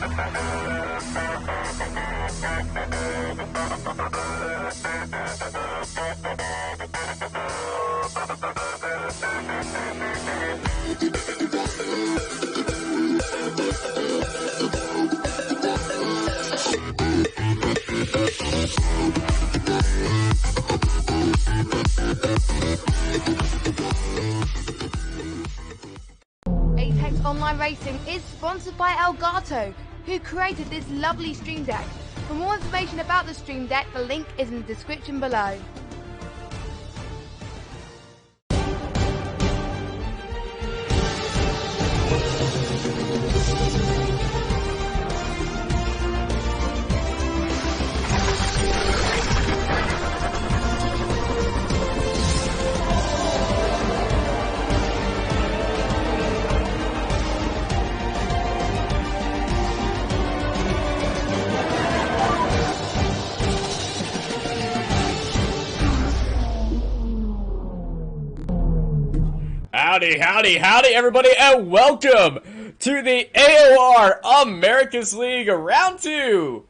Online Racing is sponsored by Elgato, who created this lovely Stream Deck. For more information about the Stream Deck, the link is in the description below. Howdy, everybody, and welcome to the AOR America's League Round 2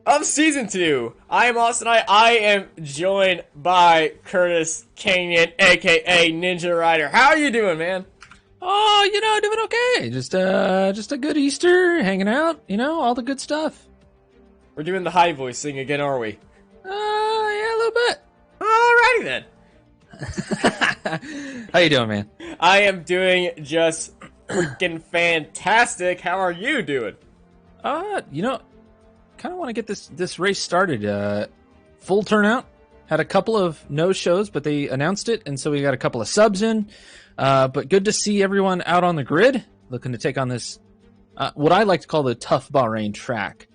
of Season 2. I am Austin. I am joined by Curtis Kenyon, aka NinjaRider. How are you doing, man? Oh, doing okay. Just a good Easter, hanging out, all the good stuff. We're doing the high voice thing again, are we? Yeah, a little bit. Alrighty then. How you doing, man? I am doing just freaking fantastic. How are you doing? Kind of want to get this race started. Full turnout. Had a couple of no shows, but they announced it, and so we got a couple of subs in. But good to see everyone out on the grid, looking to take on this, what I like to call the tough Bahrain track.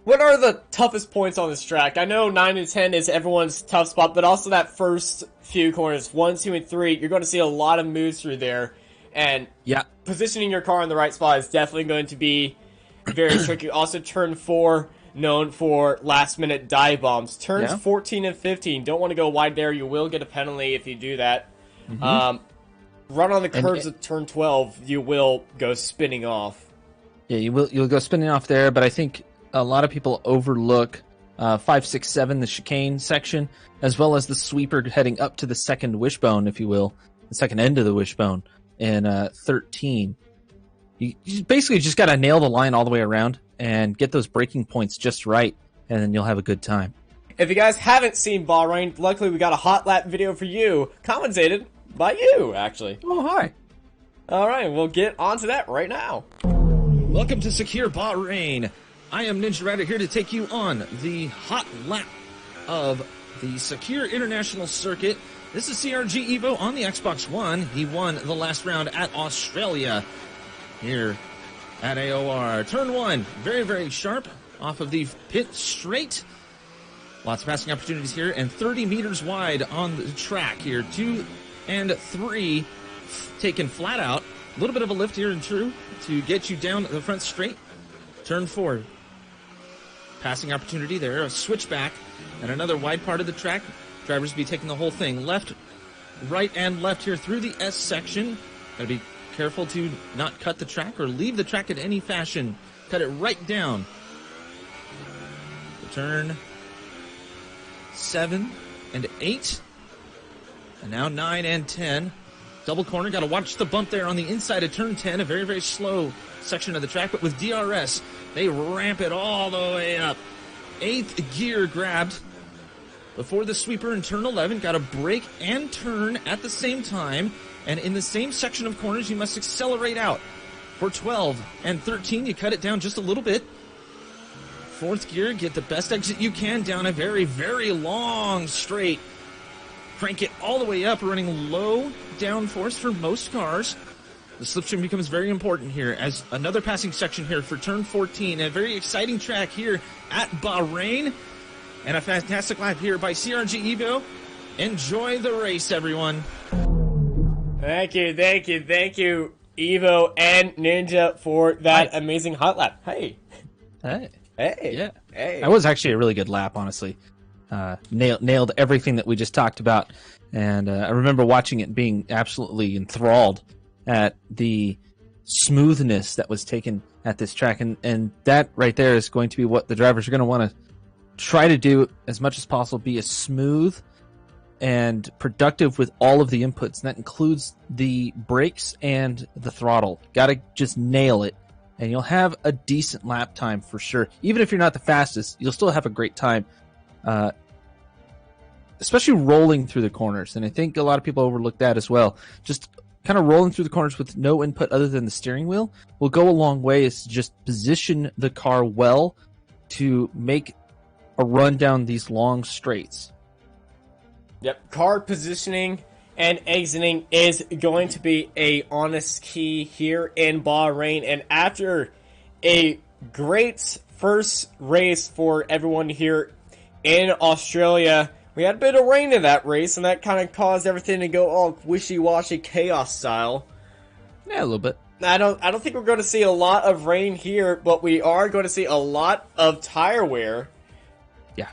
What are the toughest points on this track? I know 9 and 10 is everyone's tough spot, but also that first few corners, 1, 2, and 3, you're going to see a lot of moves through there. And yeah, positioning your car in the right spot is definitely going to be very tricky. Also, turn 4, known for last-minute dive bombs. Turns 14 and 15, don't want to go wide there. You will get a penalty if you do that. Run on the curves of turn 12, you will go spinning off. Yeah, you'll go spinning off there, but I think a lot of people overlook 5, 6, 7, the chicane section, as well as the sweeper heading up to the second wishbone, if you will, the second end of the wishbone in 13. You basically just got to nail the line all the way around and get those braking points just right, and then you'll have a good time. If you guys haven't seen Bahrain, luckily we got a hot lap video for you, commentated by you, actually. Oh, hi. All right, we'll get on to that right now. Welcome to Secure Bahrain. I am NinjaRider here to take you on the hot lap of the Secure International Circuit. This is CRG Evo on the Xbox One. He won the last round at Australia here at AOR. Turn 1, very, very sharp off of the pit straight. Lots of passing opportunities here, and 30 meters wide on the track here. 2 and 3 taken flat out. A little bit of a lift here and true to get you down the front straight. Turn 4. Passing opportunity there, a switchback, and another wide part of the track. Drivers will be taking the whole thing left, right, and left here through the S section. Gotta be careful to not cut the track or leave the track in any fashion. Cut it right down. Turn 7 and 8. And now 9 and 10. Double corner, gotta watch the bump there on the inside of turn 10. A very, very slow section of the track, but with DRS, they ramp it all the way up. 8th gear grabbed before the sweeper in turn 11. Got to brake and turn at the same time. And in the same section of corners, you must accelerate out. For 12 and 13, you cut it down just a little bit. 4th gear, get the best exit you can down a very, very long straight. Crank it all the way up, running low downforce for most cars. The slipstream becomes very important here as another passing section here for turn 14. A very exciting track here at Bahrain. And a fantastic lap here by CRG Evo. Enjoy the race, everyone. Thank you, Evo and Ninja, for that amazing hot lap. Hey. Yeah. That was actually a really good lap, honestly. Nailed everything that we just talked about. And I remember watching it being absolutely enthralled at the smoothness that was taken at this track, and that right there is going to be what the drivers are going to want to try to do as much as possible, be as smooth and productive with all of the inputs, and that includes the brakes and the throttle. Got to just nail it, and you'll have a decent lap time for sure. Even if you're not the fastest, you'll still have a great time, especially rolling through the corners. And I think a lot of people overlook that as well. Just kind of rolling through the corners with no input other than the steering wheel will go a long way. Is to just position the car well to make a run down these long straights. Yep, car positioning and exiting is going to be a honest key here in Bahrain. And after a great first race for everyone here in Australia, we had a bit of rain in that race, and that kind of caused everything to go all wishy-washy chaos style. Yeah, a little bit. I don't think we're going to see a lot of rain here, but we are going to see a lot of tire wear. Yeah.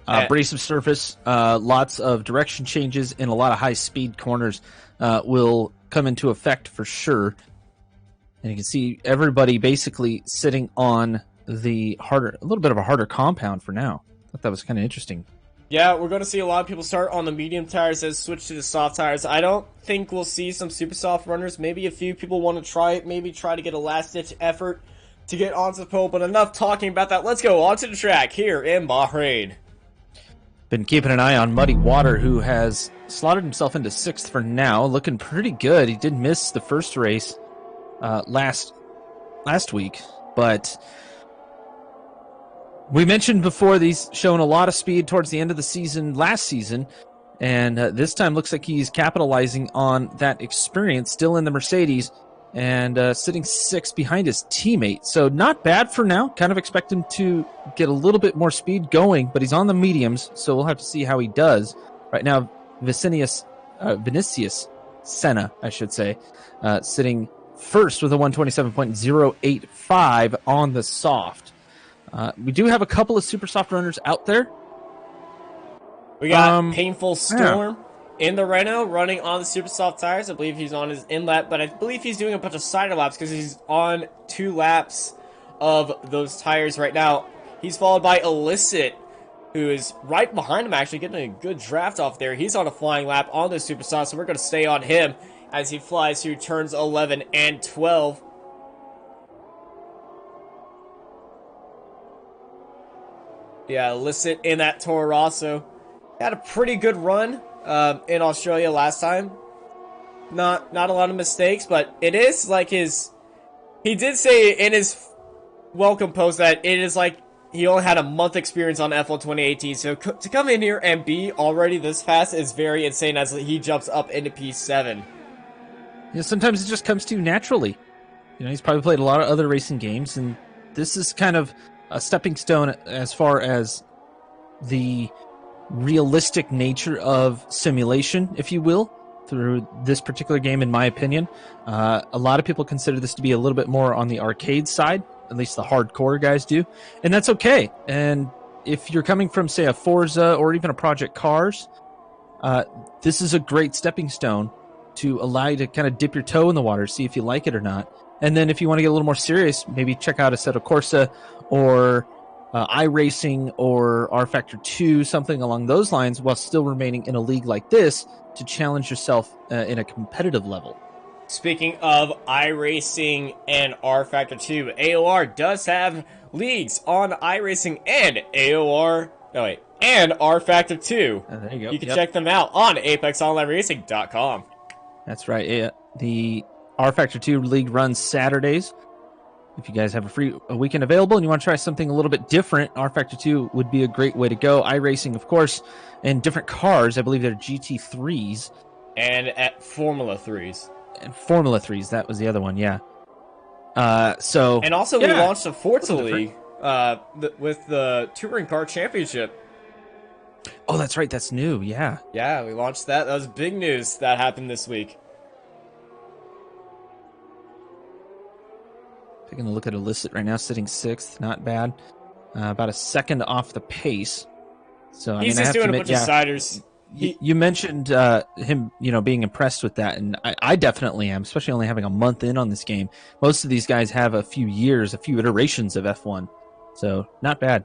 Abrasive surface, lots of direction changes, and a lot of high-speed corners will come into effect for sure. And you can see everybody basically sitting on the a little bit of a harder compound for now. I thought that was kind of interesting. Yeah, we're going to see a lot of people start on the medium tires and switch to the soft tires. I don't think we'll see some super soft runners. Maybe a few people want to try it, maybe try to get a last-ditch effort to get onto the pole. But enough talking about that. Let's go onto the track here in Bahrain. Been keeping an eye on Muddy Water, who has slotted himself into 6th for now, looking pretty good. He did miss the first race last week, but we mentioned before he's shown a lot of speed towards the end of the season last season, and this time looks like he's capitalizing on that experience, still in the Mercedes, and sitting 6th behind his teammate. So not bad for now. Kind of expect him to get a little bit more speed going, but he's on the mediums, so we'll have to see how he does. Right now, Vinicius Senna, I should say, sitting first with a 127.085 on the soft. We do have a couple of super soft runners out there. We got Painful Storm in the Renault running on the super soft tires. I believe he's on his in-lap, but I believe he's doing a bunch of cider laps because he's on 2 laps of those tires right now. He's followed by Illicit, who is right behind him, actually getting a good draft off there. He's on a flying lap on the super soft, so we're going to stay on him as he flies through turns 11 and 12. Yeah, Illicit in that Toro Rosso. Had a pretty good run in Australia last time. Not a lot of mistakes, but it is like his... He did say in his welcome post that it is like he only had a month experience on F1 2018, so to come in here and be already this fast is very insane as he jumps up into P7. Yeah, sometimes it just comes to you naturally. You know, he's probably played a lot of other racing games, and this is kind of a stepping stone as far as the realistic nature of simulation, if you will, through this particular game, in my opinion. A lot of people consider this to be a little bit more on the arcade side, at least the hardcore guys do, and that's okay. And if you're coming from, say, a Forza or even a Project Cars, this is a great stepping stone to allow you to kind of dip your toe in the water, see if you like it or not. And then if you want to get a little more serious, maybe check out Assetto Corsa or iRacing or R Factor 2, something along those lines, while still remaining in a league like this to challenge yourself in a competitive level. Speaking of iRacing and R Factor 2, AOR does have leagues on iRacing and and R Factor 2. There you go. You can check them out on ApexOnlineRacing.com. That's right. The R Factor 2 League runs Saturdays. If you guys have a weekend available and you want to try something a little bit different, R Factor 2 would be a great way to go. iRacing, of course, and different cars. I believe they're GT3s. And at Formula 3s. And Formula 3s, that was the other one, yeah. And also we launched a Forza League with the Touring Car Championship. Oh, that's right, that's new, yeah. Yeah, we launched that. That was big news that happened this week. Taking a look at Illicit right now, sitting 6th, not bad. About a second off the pace. So he's just doing a bunch of ciders. You mentioned him, being impressed with that, and I definitely am, especially only having a month in on this game. Most of these guys have a few years, a few iterations of F1, so not bad.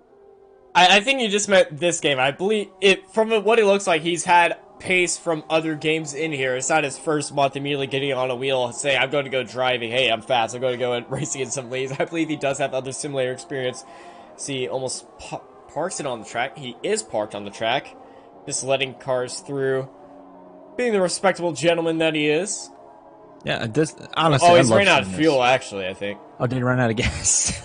I think you just meant this game. I believe from what it looks like, he's had pace from other games in here. It's not his first month immediately getting on a wheel and saying, I'm going to go driving. Hey, I'm fast. I'm going to go and racing in some lanes. I believe he does have other simulator experience. See, almost parks it on the track. He is parked on the track. Just letting cars through. Being the respectable gentleman that he is. Yeah, honestly, oh, he's ran out of fuel, actually, I think. Oh, did he run out of gas?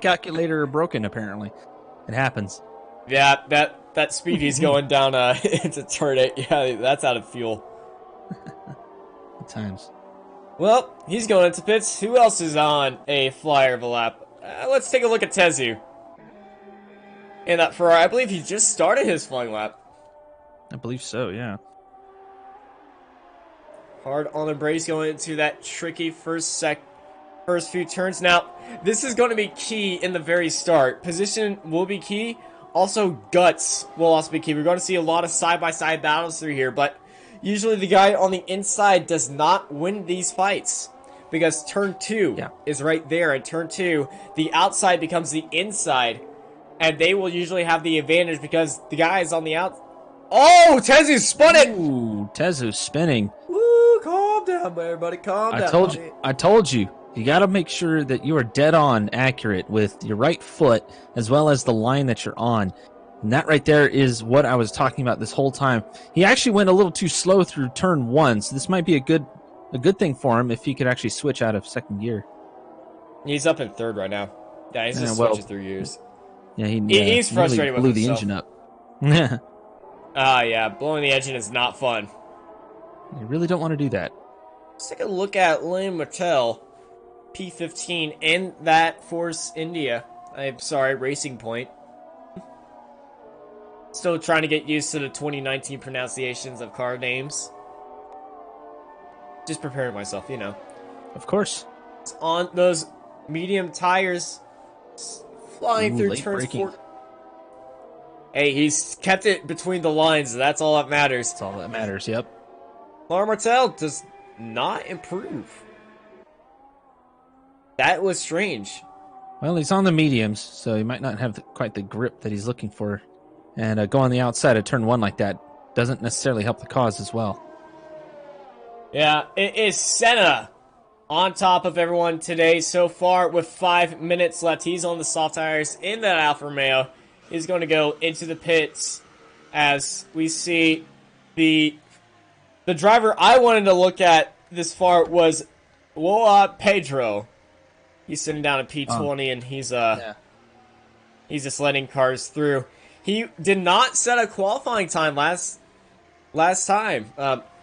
Calculator broken, apparently. It happens. Yeah, that speed he's going down into turn 8. Yeah, that's out of fuel. At times. Well, he's going into pits. Who else is on a flyer of a lap? Let's take a look at Tezu. In that Ferrari, I believe he just started his flying lap. I believe so, yeah. Hard on the brakes going into that tricky first few turns. Now, this is going to be key in the very start. Position will be key. Also, guts will also be key. We're going to see a lot of side-by-side battles through here, but usually the guy on the inside does not win these fights. Because turn 2 is right there, and turn 2, the outside becomes the inside. And they will usually have the advantage because the guy is on the out. Oh, Tezu spun it! Ooh, Tezu spinning. Woo, calm down, everybody, calm down. I told you. You got to make sure that you are dead on accurate with your right foot as well as the line that you're on. And that right there is what I was talking about this whole time. He actually went a little too slow through turn 1, so this might be a good thing for him if he could actually switch out of second gear. He's up in third right now. Yeah, he's just switching through gears. Yeah, he's frustrated really blew with the himself. engine up. Yeah, blowing the engine is not fun. You really don't want to do that. Let's take a look at Lynn Mattel, P15, in that Force India. I'm sorry, Racing Point. Still trying to get used to the 2019 pronunciations of car names. Just preparing myself, Of course. It's on those medium tires. Flying through turns 4. Hey, he's kept it between the lines. That's all that matters. That's all that matters, yep. Laura Martel does not improve. That was strange. Well, he's on the mediums, so he might not have quite the grip that he's looking for. And go on the outside of turn 1 like that doesn't necessarily help the cause as well. Yeah, it is Senna on top of everyone today so far with 5 minutes left. He's on the soft tires in that Alfa Romeo. He's going to go into the pits as we see the driver I wanted to look at this far was Pedro. He's sitting down at P20 and he's just letting cars through. He did not set a qualifying time last time.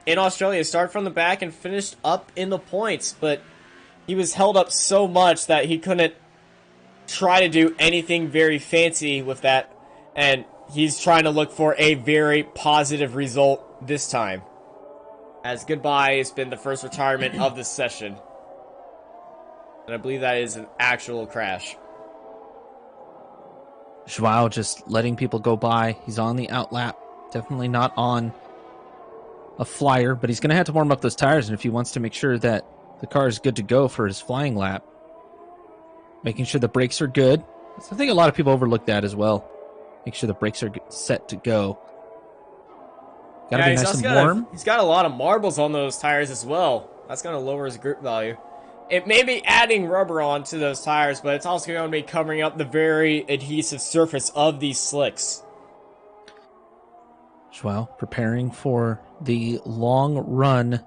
In Australia, started from the back and finished up in the points, but he was held up so much that he couldn't try to do anything very fancy with that, and he's trying to look for a very positive result this time. As goodbye has been the first retirement of this session. And I believe that is an actual crash. Joao just letting people go by. He's on the outlap. Definitely not on a flyer, but he's going to have to warm up those tires, and if he wants to make sure that the car is good to go for his flying lap, making sure the brakes are good. I think a lot of people overlook that as well. Make sure the brakes are set to go. Gotta be nice and warm. He's got a lot of marbles on those tires as well. That's going to lower his grip value. It may be adding rubber onto those tires, but it's also going to be covering up the very adhesive surface of these slicks. Joao preparing for the long run.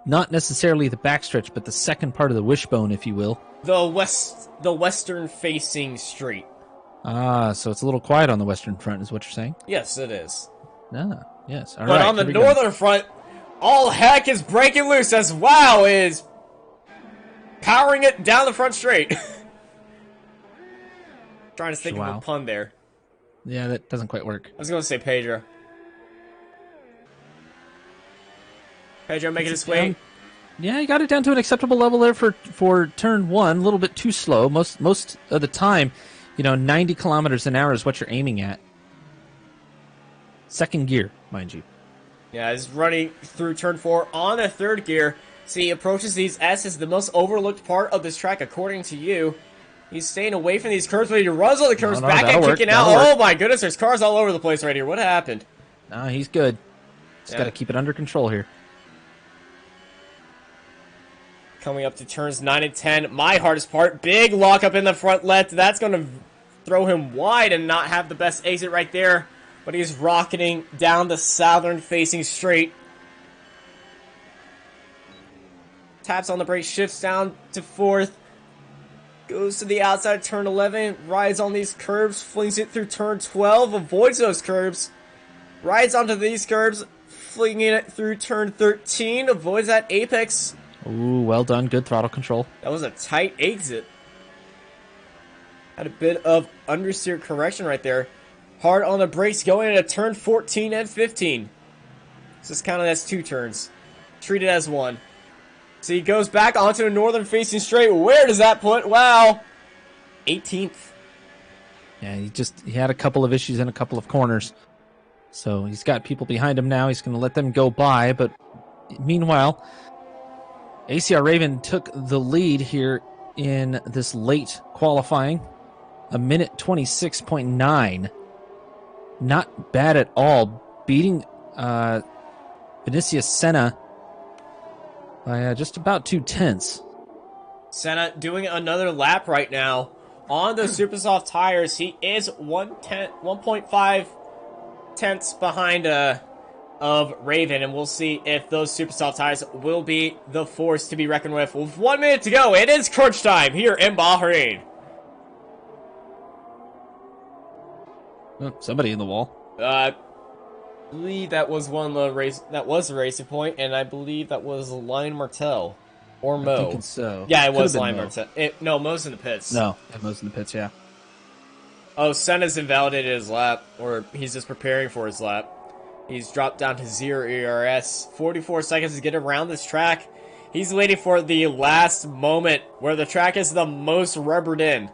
Not necessarily the backstretch, but the second part of the wishbone, if you will. The western-facing straight. Ah, so it's a little quiet on the western front, is what you're saying? Yes, it is. Ah, yes. All but right, on the northern front, all heck is breaking loose as WoW is powering it down the front straight. Trying to think of a pun there. Yeah, that doesn't quite work. I was going to say Pedro. Pedro making his way. Yeah, he got it down to an acceptable level there for turn 1. A little bit too slow. Most of the time, 90 kilometers an hour is what you're aiming at. second gear, mind you. Yeah, he's running through turn 4 on the third gear. See, he approaches these S's, the most overlooked part of this track, according to you. He's staying away from these curves, but he runs all the curves back and kicking out. Oh my goodness, there's cars all over the place right here. What happened? No, he's good. Just got to keep it under control here. Coming up to turns 9 and 10, my hardest part. Big lockup in the front left. That's going to throw him wide and not have the best exit right there. But he's rocketing down the southern-facing straight. Taps on the brake, shifts down to 4th. Goes to the outside, turn 11. Rides on these curbs, flings it through turn 12. Avoids those curbs. Rides onto these curbs, flinging it through turn 13. Avoids that apex. Ooh, well done. Good throttle control. That was a tight exit. Had a bit of understeer correction right there. Hard on the brakes going into turn 14 and 15. This is counted as 2 turns. Treated as 1. So he goes back onto the northern facing straight. Where does that put? Wow. 18th. Yeah, he had a couple of issues in a couple of corners. So he's got people behind him now. He's going to let them go by. But meanwhile, ACR Raven took the lead here in this late qualifying. A minute 26.9. Not bad at all. Beating Vinicius Senna by just about 2/10. Senna doing another lap right now on the super soft tires. He is 1.5 tenths behind of Raven, and we'll see if those super soft tires will be the force to be reckoned with. With 1 minute to go, it is crunch time here in Bahrain. Oh, somebody in the wall. I believe that was one of the race. That was the racing point, and I believe that was Lion Martel or Mo. I think so. Yeah, it was Lion Martel. No, Mo's in the pits. No, Mo's in the pits. Yeah. Oh, Senna's invalidated his lap, or he's just preparing for his lap. He's dropped down to 0 ERS. 44 seconds to get around this track. He's waiting for the last moment where the track is the most rubbered in.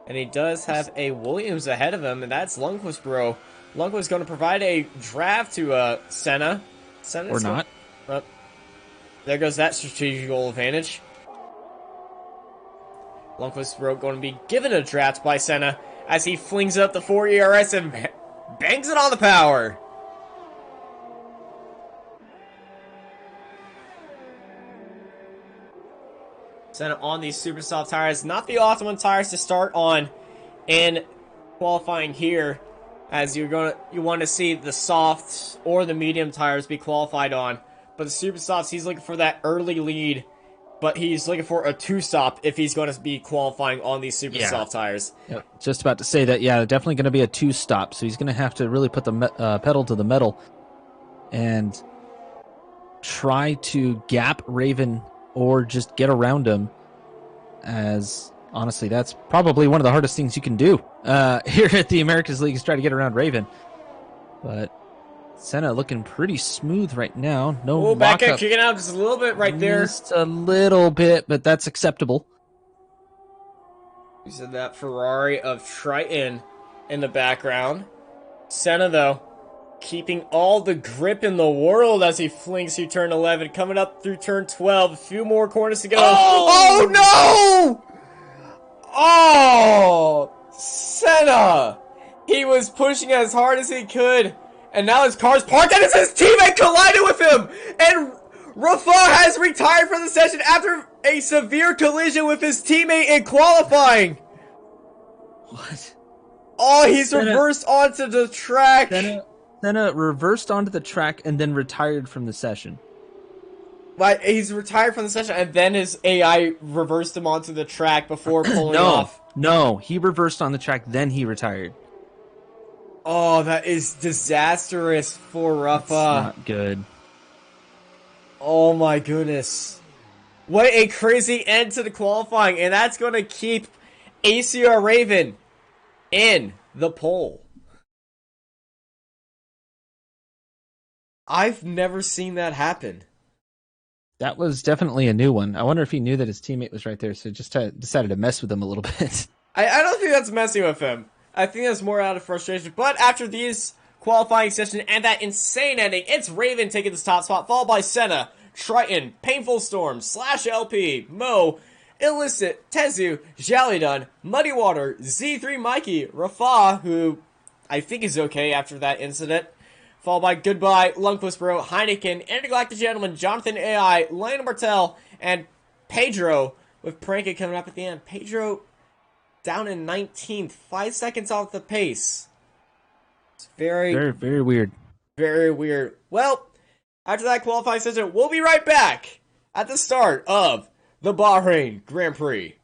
And he does have a Williams ahead of him, and that's Lundqvist, bro. Lundqvist going to provide a draft to Senna. Or not. There goes that strategical advantage. Lundqvist, bro, going to be given a draft by Senna as he flings up the 4 ERS and bangs it on the power. Senna on these super soft tires. Not the optimum tires to start on in qualifying here, as you want to see the soft or the medium tires be qualified on. But the super softs, he's looking for that early lead, but he's looking for a 2-stop if he's going to be qualifying on these super soft tires. Yep. Just about to say that, yeah, definitely going to be a 2-stop, so he's going to have to really put the pedal to the metal and try to gap Raven or just get around him, as honestly that's probably one of the hardest things you can do here at the Americas League, is try to get around Raven. But Senna looking pretty smooth right now. No back end kicking out just a little bit right there. Just a little bit, but that's acceptable. You said that Ferrari of Triton in the background. Senna, though, keeping all the grip in the world as he flings through turn 11, coming up through turn 12. A few more corners to go. Oh no! Oh, Senna! He was pushing as hard as he could, and now his car's parked, and it's his teammate collided with him! And Rafa has retired from the session after a severe collision with his teammate in qualifying. What? Oh, he's reversed onto the track. Senna reversed onto the track and then retired from the session. But he's retired from the session, and then his AI reversed him onto the track before pulling off. No, he reversed on the track, then he retired. Oh, that is disastrous for Rafa. That's not good. Oh my goodness. What a crazy end to the qualifying, and that's going to keep ACR Raven in the pole. I've never seen that happen. That was definitely a new one. I wonder if he knew that his teammate was right there, so just decided to mess with him a little bit. I don't think that's messing with him. I think that's more out of frustration. But after these qualifying session and that insane ending, it's Raven taking this top spot, followed by Senna, Triton, Painful Storm, Slash LP, Mo, Illicit, Tezu, Jalidun, Muddy Water, Z3 Mikey, Rafa, who I think is okay after that incident, followed by Goodbye, Lundqvist Bro, Heineken, Intergalactic Gentleman, Jonathan AI, Lena Martel, and Pedro, with Pranka coming up at the end. Pedro down in 19th, 5 seconds off the pace. It's very, very weird. Very weird. Well, after that qualifying session, we'll be right back at the start of the Bahrain Grand Prix.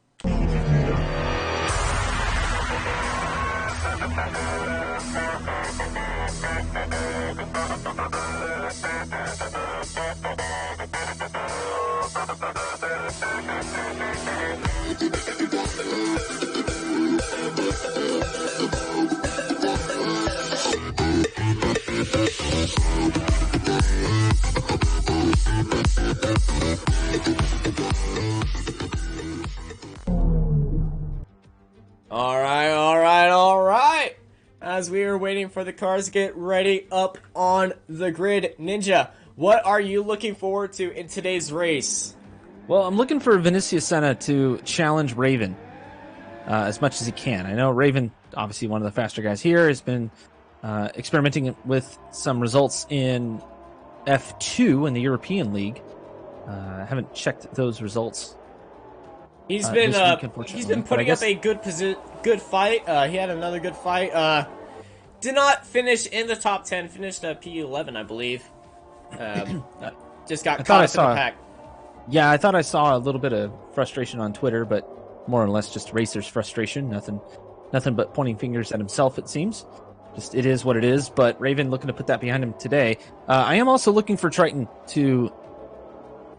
All right. As we are waiting for the cars to get ready up on the grid, Ninja, what are you looking forward to in today's race? Well, I'm looking for Vinicius Senna to challenge Raven as much as he can. I know Raven, obviously one of the faster guys here, has been experimenting with some results in F2 in the European League. I haven't checked those results. He's been putting up a good fight. He had another good fight. Did not finish in the top 10. Finished P11, I believe. Just got caught up in the pack. Yeah, I thought I saw a little bit of frustration on Twitter, but more or less just racer's frustration. Nothing but pointing fingers at himself, it seems. Just it is what it is. But Raven looking to put that behind him today. I am also looking for Triton to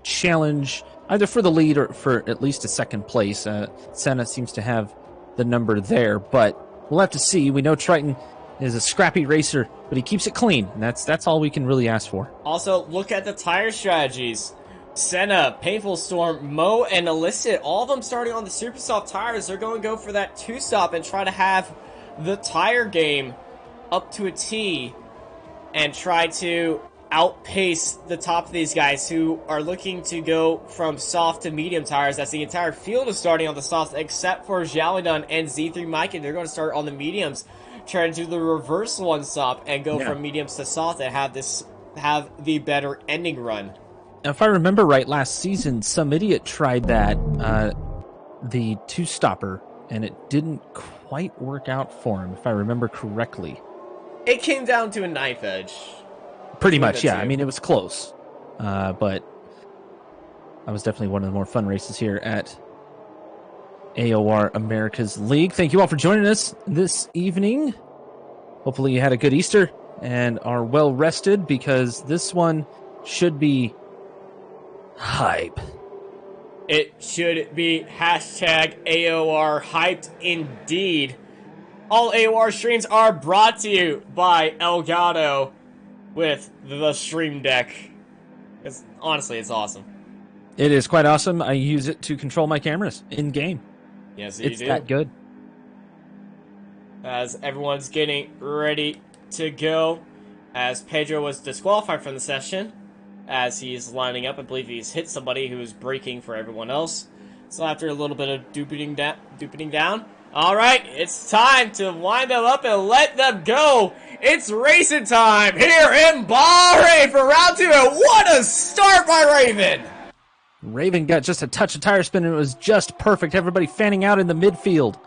challenge either for the lead or for at least a second place. Senna seems to have the number there, but we'll have to see. We know Triton is a scrappy racer, but he keeps it clean, and that's all we can really ask for. Also, look at the tire strategies. Senna, Painful Storm, Mo, and Illicit, all of them starting on the super soft tires. They're going to go for that two-stop and try to have the tire game up to a T and try to outpace the top of these guys who are looking to go from soft to medium tires. That's the entire field is starting on the softs except for Jalidun and Z3 Mike, and they're going to start on the mediums, trying to do the reverse one stop and go from mediums to soft and have the better ending run. Now, if I remember right, last season some idiot tried that the two-stopper, and it didn't quite work out for him, if I remember correctly. It came down to a knife edge. Pretty much, yeah. I mean, it was close. But that was definitely one of the more fun races here at AOR America's League. Thank you all for joining us this evening. Hopefully you had a good Easter and are well rested, because this one should be hype. It should be #AOR hyped indeed. All AOR streams are brought to you by Elgato with the Stream Deck. Honestly, it's awesome. It is quite awesome. I use it to control my cameras in-game. Yes, you do. It's that good. As everyone's getting ready to go, as Pedro was disqualified from the session, as he's lining up, I believe he's hit somebody who was braking for everyone else. So after a little bit of dupeting down, all right, it's time to wind them up and let them go. It's racing time here in Bahrain for round 2. And what a start by Raven! Raven got just a touch of tire spin and it was just perfect. Everybody fanning out in the midfield.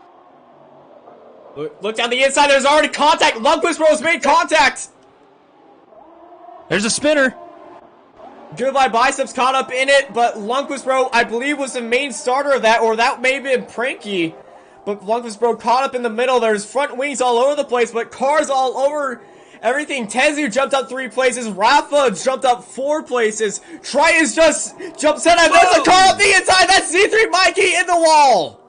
Look down the inside. There's already contact. Lundqvist Bros made contact. There's a spinner. Goodbye Biceps caught up in it, but Lundqvist Bro, I believe, was the main starter of that, or that may have been Pranky. But Lundqvist Bro caught up in the middle. There's front wings all over the place, but cars all over everything. Tezu jumped up 3 places. Rafa jumped up 4 places. Triton's just jumps in, and there's a car up the inside. That's Z3 Mikey in the wall.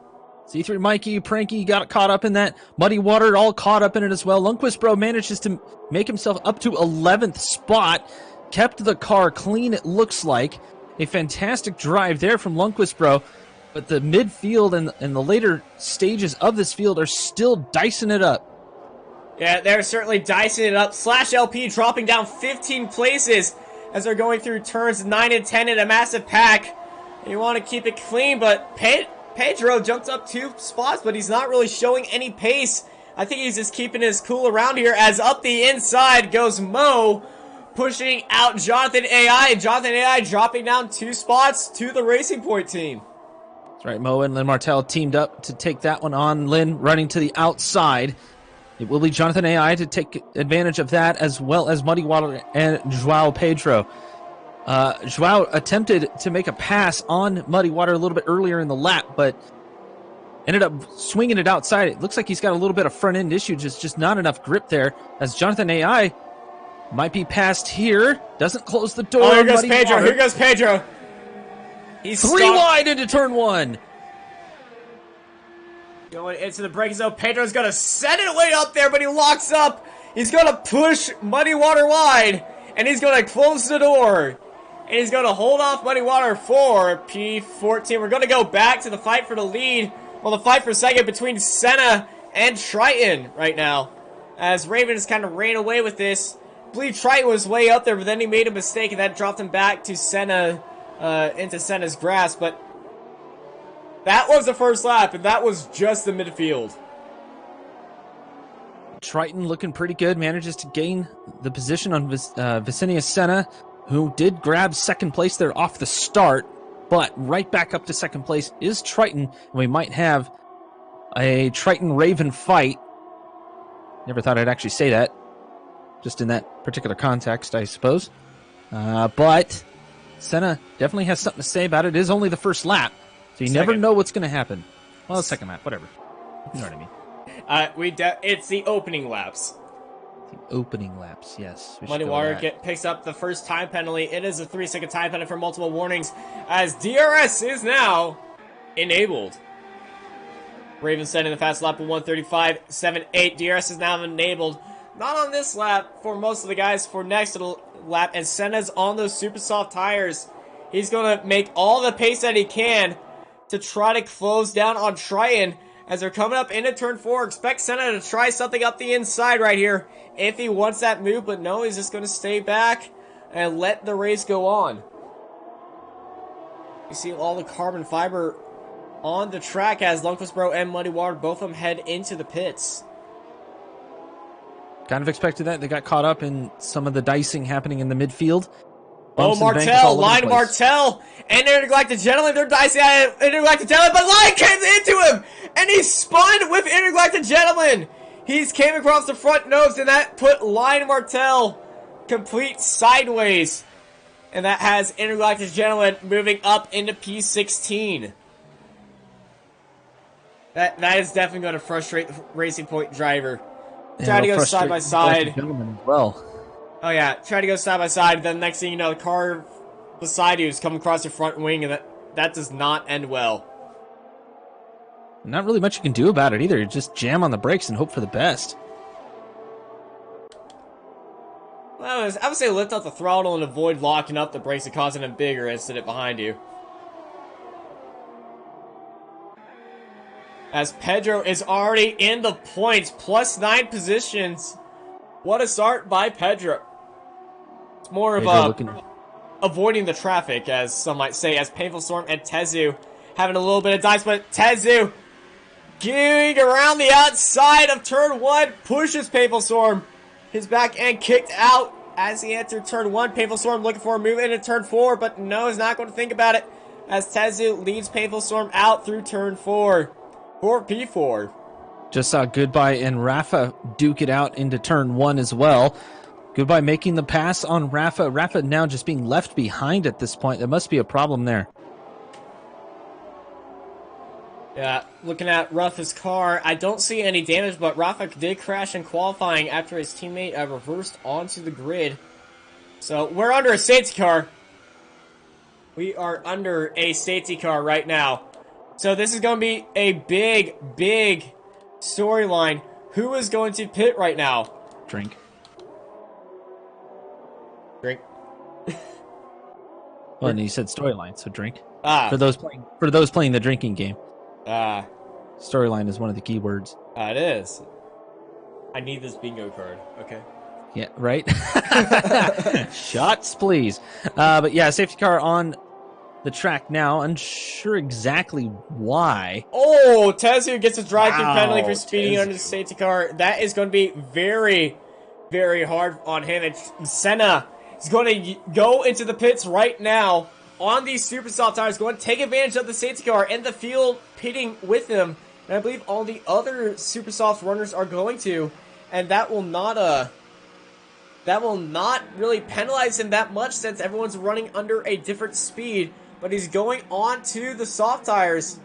Z3 Mikey, Pranky got caught up in that. Muddy Water all caught up in it as well. Lundqvist Bro manages to make himself up to 11th spot. Kept the car clean, it looks like. A fantastic drive there from Lundqvist Bro. but the midfield and the later stages of this field are still dicing it up. Yeah, they're certainly dicing it up. Slash LP dropping down 15 places as they're going through turns 9 and 10 in a massive pack. And you want to keep it clean, but Pedro jumped up 2 spots, but he's not really showing any pace. I think he's just keeping his cool around here as up the inside goes Mo, pushing out Jonathan AI. Jonathan AI dropping down 2 spots to the Racing Point team. That's right, Mo and Lynn Martel teamed up to take that one on. Lynn running to the outside. It will be Jonathan AI to take advantage of that, as well as Muddy Water and Joao Pedro. Joao attempted to make a pass on Muddy Water a little bit earlier in the lap, but ended up swinging it outside. It looks like he's got a little bit of front-end issue, just not enough grip there, as Jonathan AI might be passed here. Doesn't close the door. Oh, here goes Muddy Pedro. Water. Here goes Pedro. He's 3 wide into turn 1. Going into the braking zone. Pedro's going to send it way up there, but he locks up. He's going to push Muddy Water wide, and he's going to close the door. And he's going to hold off Muddy Water for P14. We're going to go back to the fight for the lead. Well, the fight for second between Senna and Triton right now. As Raven has kind of ran away with this. I believe Triton was way up there, but then he made a mistake, and that dropped him back to Senna, into Senna's grasp. But that was the first lap, and that was just the midfield. Triton looking pretty good, manages to gain the position on Vicinius Senna, who did grab second place there off the start, but right back up to second place is Triton, and we might have a Triton-Raven fight. Never thought I'd actually say that, just in that particular context, I suppose. But Senna definitely has something to say about it. It is only the first lap, so you never know what's going to happen. Well, second lap, whatever. You know what I mean. It's the opening laps. The opening laps, yes. Muddy Water picks up the first time penalty. It is a 3-second time penalty for multiple warnings, as DRS is now enabled. Raven setting the fast lap of 1:35.78. DRS is now enabled. Not on this lap for most of the guys, for next lap, and Senna's on those super soft tires. He's going to make all the pace that he can to try to close down on Triton as they're coming up into turn 4. Expect Senna to try something up the inside right here if he wants that move, but no, he's just going to stay back and let the race go on. You see all the carbon fiber on the track as Lundqvist Bro and Muddy Water, both of them head into the pits. Kind of expected that. They got caught up in some of the dicing happening in the midfield. Oh, Martel, Line Martel, and Intergalactic Gentleman, they're dicing at Intergalactic Gentleman, but Line came into him, and he spun with Intergalactic Gentleman. He's came across the front nose, and that put Line Martel complete sideways. And that has Intergalactic Gentleman moving up into P16. That is definitely going to frustrate the Racing Point driver. Try to go side by side. As well. Oh yeah, try to go side by side, then next thing you know, the car beside you is coming across your front wing, and that does not end well. Not really much you can do about it either. You just jam on the brakes and hope for the best. Well, I would say lift up the throttle and avoid locking up the brakes and causing a bigger incident behind you. As Pedro is already in the points, +9 positions. What a start by Pedro. It's more of avoiding the traffic, as some might say, as Painful Storm and Tezu having a little bit of dice, but Tezu going around the outside of turn 1, pushes Painful Storm. His back end kicked out as he entered turn 1. Painful Storm looking for a move into turn 4, but no, he's not going to think about it, as Tezu leads Painful Storm out through turn 4 for P4. Just saw Goodbye and Rafa duke it out into turn 1 as well. Goodbye making the pass on Rafa. Rafa now just being left behind at this point. There must be a problem there. Yeah, looking at Rafa's car, I don't see any damage, but Rafa did crash in qualifying after his teammate reversed onto the grid. So we're under a safety car. We are under a safety car right now. So this is going to be a big storyline. Who is going to pit right now? Drink. Drink. Well, and you said storyline, so drink. For those playing the drinking game. Ah. Storyline is one of the key words. It is. I need this bingo card. Okay. Yeah, right? Shots, please. But yeah, safety car on the track now. Unsure exactly why. Oh, Tezu gets a drive-through penalty for speeding under the safety car. That is going to be very, very hard on him. And Senna is going to go into the pits right now on these super soft tires, going to take advantage of the safety car and the field pitting with him. And I believe all the other super soft runners are going to, and that will not really penalize him that much since everyone's running under a different speed. But he's going on to the soft tires.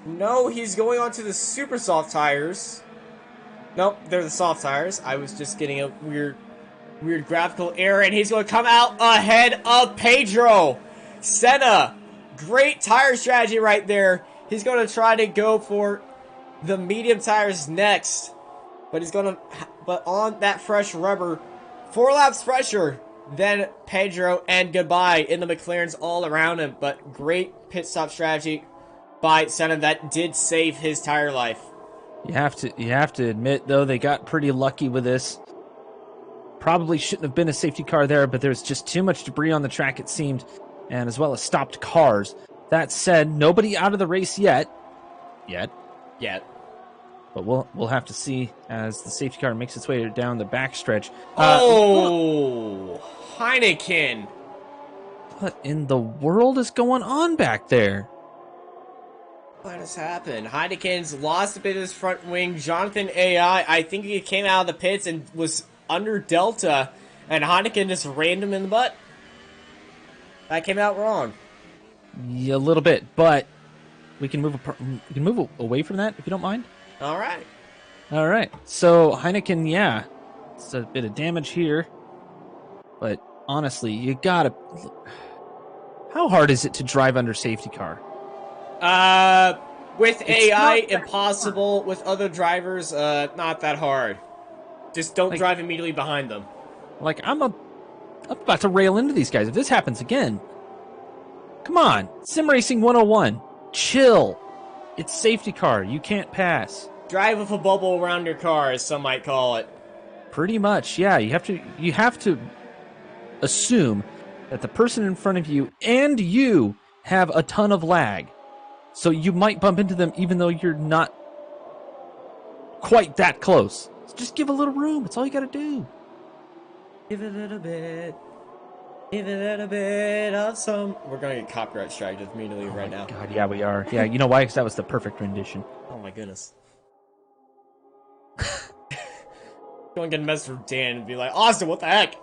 No, he's going on to the super soft tires. Nope, they're the soft tires. I was just getting a weird graphical error, and he's going to come out ahead of Pedro. Senna, great tire strategy right there. He's going to try to go for the medium tires next, but but on that fresh rubber, 4 laps fresher than Pedro, and goodbye in the McLarens all around him. But great pit stop strategy by Senna that did save his tire life. You have to admit though, they got pretty lucky with this. Probably shouldn't have been a safety car there, but there's just too much debris on the track, it seemed, and as well as stopped cars. That said, nobody out of the race yet. But we'll have to see as the safety car makes its way down the backstretch. Heineken. What in the world is going on back there? What has happened? Heineken's lost a bit of his front wing. Jonathan AI, I think he came out of the pits and was under Delta, and Heineken just rammed him in the butt. That came out wrong. Yeah, a little bit, but we can move away from that if you don't mind. All right. So Heineken, yeah, it's a bit of damage here, but honestly, you gotta. How hard is it to drive under safety car? With AI, impossible. Hard. With other drivers, not that hard. Just don't drive immediately behind them. Like I'm about to rail into these guys if this happens again. Come on, Sim Racing 101. Chill. It's safety car. You can't pass. Drive with a bubble around your car, as some might call it. Pretty much, yeah. You have to assume that the person in front of you and you have a ton of lag. So you might bump into them even though you're not quite that close. So just give a little room. It's all you got to do. Give it a little bit. Give it a little bit of some. We're going to get copyright striked immediately right now. God, yeah, we are. Yeah, you know why? Because that was the perfect rendition. Oh my goodness. Go and get a message from Dan and be like, Austin, what the heck?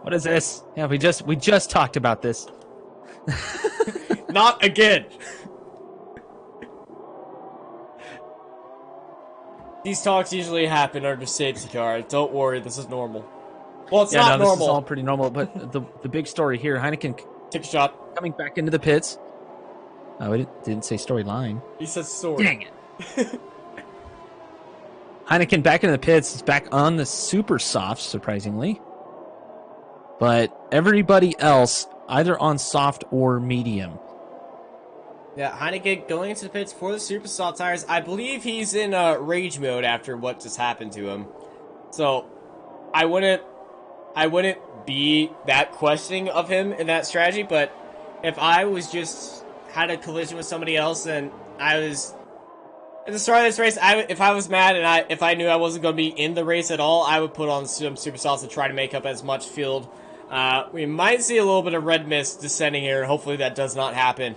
What is this? Yeah, we just talked about this. Not again. These talks usually happen under safety car. Don't worry, this is normal. Well, it's not normal. This is all pretty normal, but the big story here, Heineken take a shot. Coming back into the pits. Oh, it didn't say storyline. He said story. Dang it. Heineken back into the pits. He's back on the super soft, surprisingly. But everybody else either on soft or medium. Yeah, Heineken going into the pits for the super soft tires. I believe he's in rage mode after what just happened to him. So I wouldn't be that questioning of him in that strategy, but if I was just had a collision with somebody else and I was at the start of this race, if I was mad and if I knew I wasn't going to be in the race at all, I would put on some super softs to try to make up as much field. We might see a little bit of red mist descending here. Hopefully that does not happen,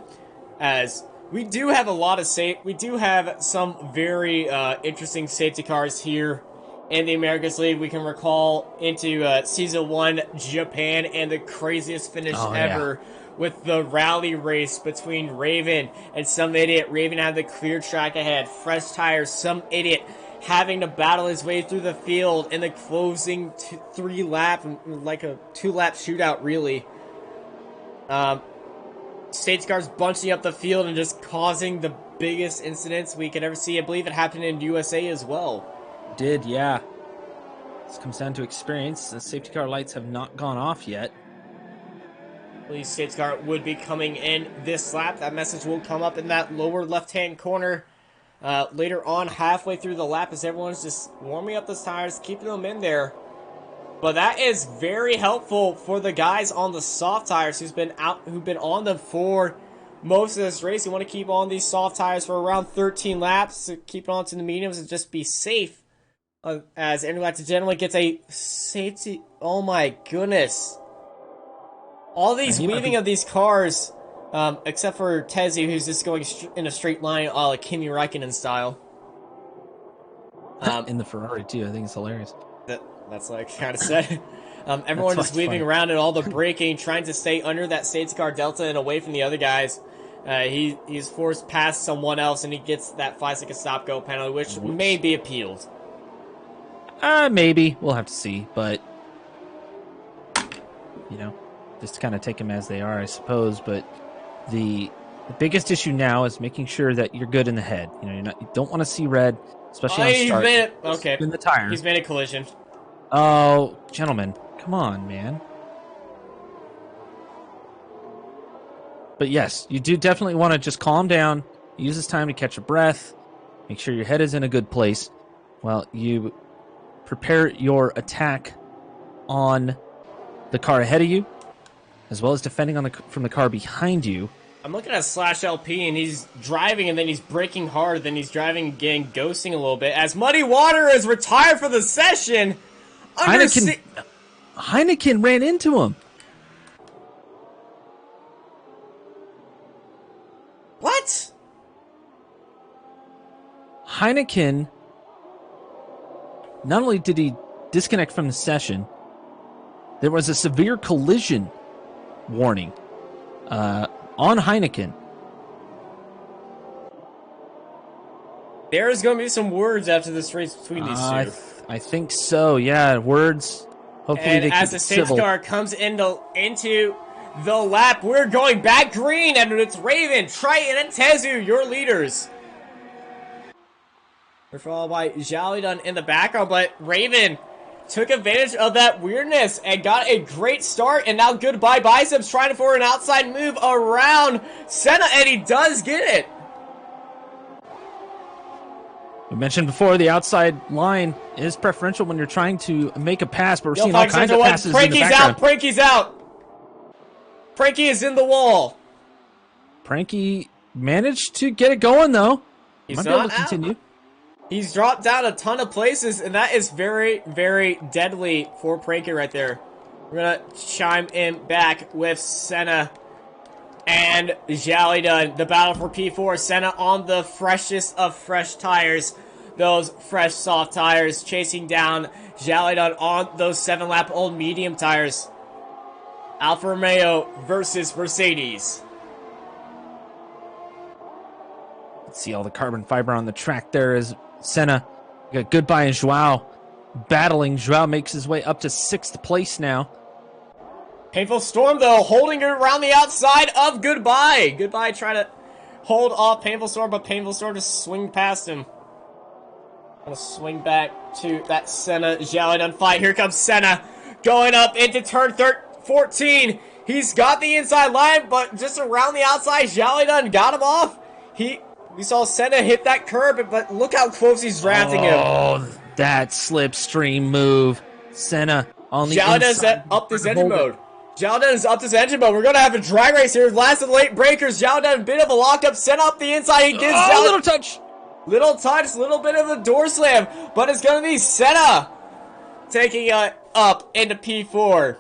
as we do have some very interesting safety cars here in the Americas League. We can recall into Season 1 Japan and the craziest finish ever with the rally race between Raven and some idiot. Raven had the clear track ahead, fresh tires, some idiot having to battle his way through the field in the closing 3 lap, like a 2-lap shootout, really. Safety cars bunching up the field and just causing the biggest incidents we could ever see. I believe it happened in USA as well. Did, yeah. This comes down to experience. The safety car lights have not gone off yet. Police safety car would be coming in this lap. That message will come up in that lower left-hand corner later on, halfway through the lap, as everyone's just warming up those tires, keeping them in there. But that is very helpful for the guys on the soft tires who've been on them for most of this race. You want to keep on these soft tires for around 13 laps, to keep it on to the mediums and just be safe. As Elgato generally gets a safety. Oh my goodness. All these weaving of these cars, except for Tezu, who's just going in a straight line, like Kimi Räikkönen style. In the Ferrari too, I think it's hilarious. That's like kind of said. Everyone just weaving around and all the braking, trying to stay under that safety car delta and away from the other guys. He's forced past someone else, and he gets that 5-second stop-go penalty, which may be appealed. Maybe. We'll have to see, but, you know, just kind of take them as they are, I suppose. But the biggest issue now is making sure that you're good in the head. You know, you don't want to see red, especially on start. Okay. In the tire. He's made a collision. Oh, gentlemen, come on, man. But yes, you do definitely want to just calm down, use this time to catch a breath, make sure your head is in a good place while you prepare your attack on the car ahead of you, as well as defending from the car behind you. I'm looking at Slash LP, and he's driving, and then he's braking hard, then he's driving again, ghosting a little bit. As Muddy Water is retired for the session, Heineken ran into him. What? Heineken, not only did he disconnect from the session, there was a severe collision warning on Heineken. There's going to be some words after this race between these two. I think so, yeah, words. Hopefully and they as the safety car comes into the lap, we're going back green, and it's Raven, Triton, and Tezu, your leaders. We're followed by Jalidon in the background, but Raven took advantage of that weirdness and got a great start, and now Goodbye Biceps trying for an outside move around Senna, and he does get it. We mentioned before, the outside line is preferential when you're trying to make a pass, but we're seeing all kinds of passes in the background. Pranky's out! Pranky is in the wall. Pranky managed to get it going, though. He's might not be able to continue. He's dropped down a ton of places, and that is very, very deadly for Pranky right there. We're going to chime in back with Senna and Jalidon. The battle for P4. Senna on the freshest of fresh tires. Those fresh soft tires chasing down Jalidon on those 7-lap-old medium tires. Alfa Romeo versus Mercedes. Let's see all the carbon fiber on the track there as Senna got Goodbye and Joao battling. Joao makes his way up to 6th place now. Painful Storm, though, holding it around the outside of Goodbye. Goodbye trying to hold off Painful Storm, but Painful Storm just swing past him. Gonna swing back to that Senna Jalidon fight. Here comes Senna going up into turn 14. He's got the inside line, but just around the outside, Jalidon got him off. We saw Senna hit that curb, but look how close he's drafting him. Oh, that slipstream move. Senna on the inside. Up this engine mode. Jalidon is up this engine mode. We're going to have a drag race here. Last of the late breakers. Jalidon, a bit of a lockup. Senna up the inside. He gives a little touch. Little touch, little bit of a door slam. But it's going to be Senna taking it up into P4.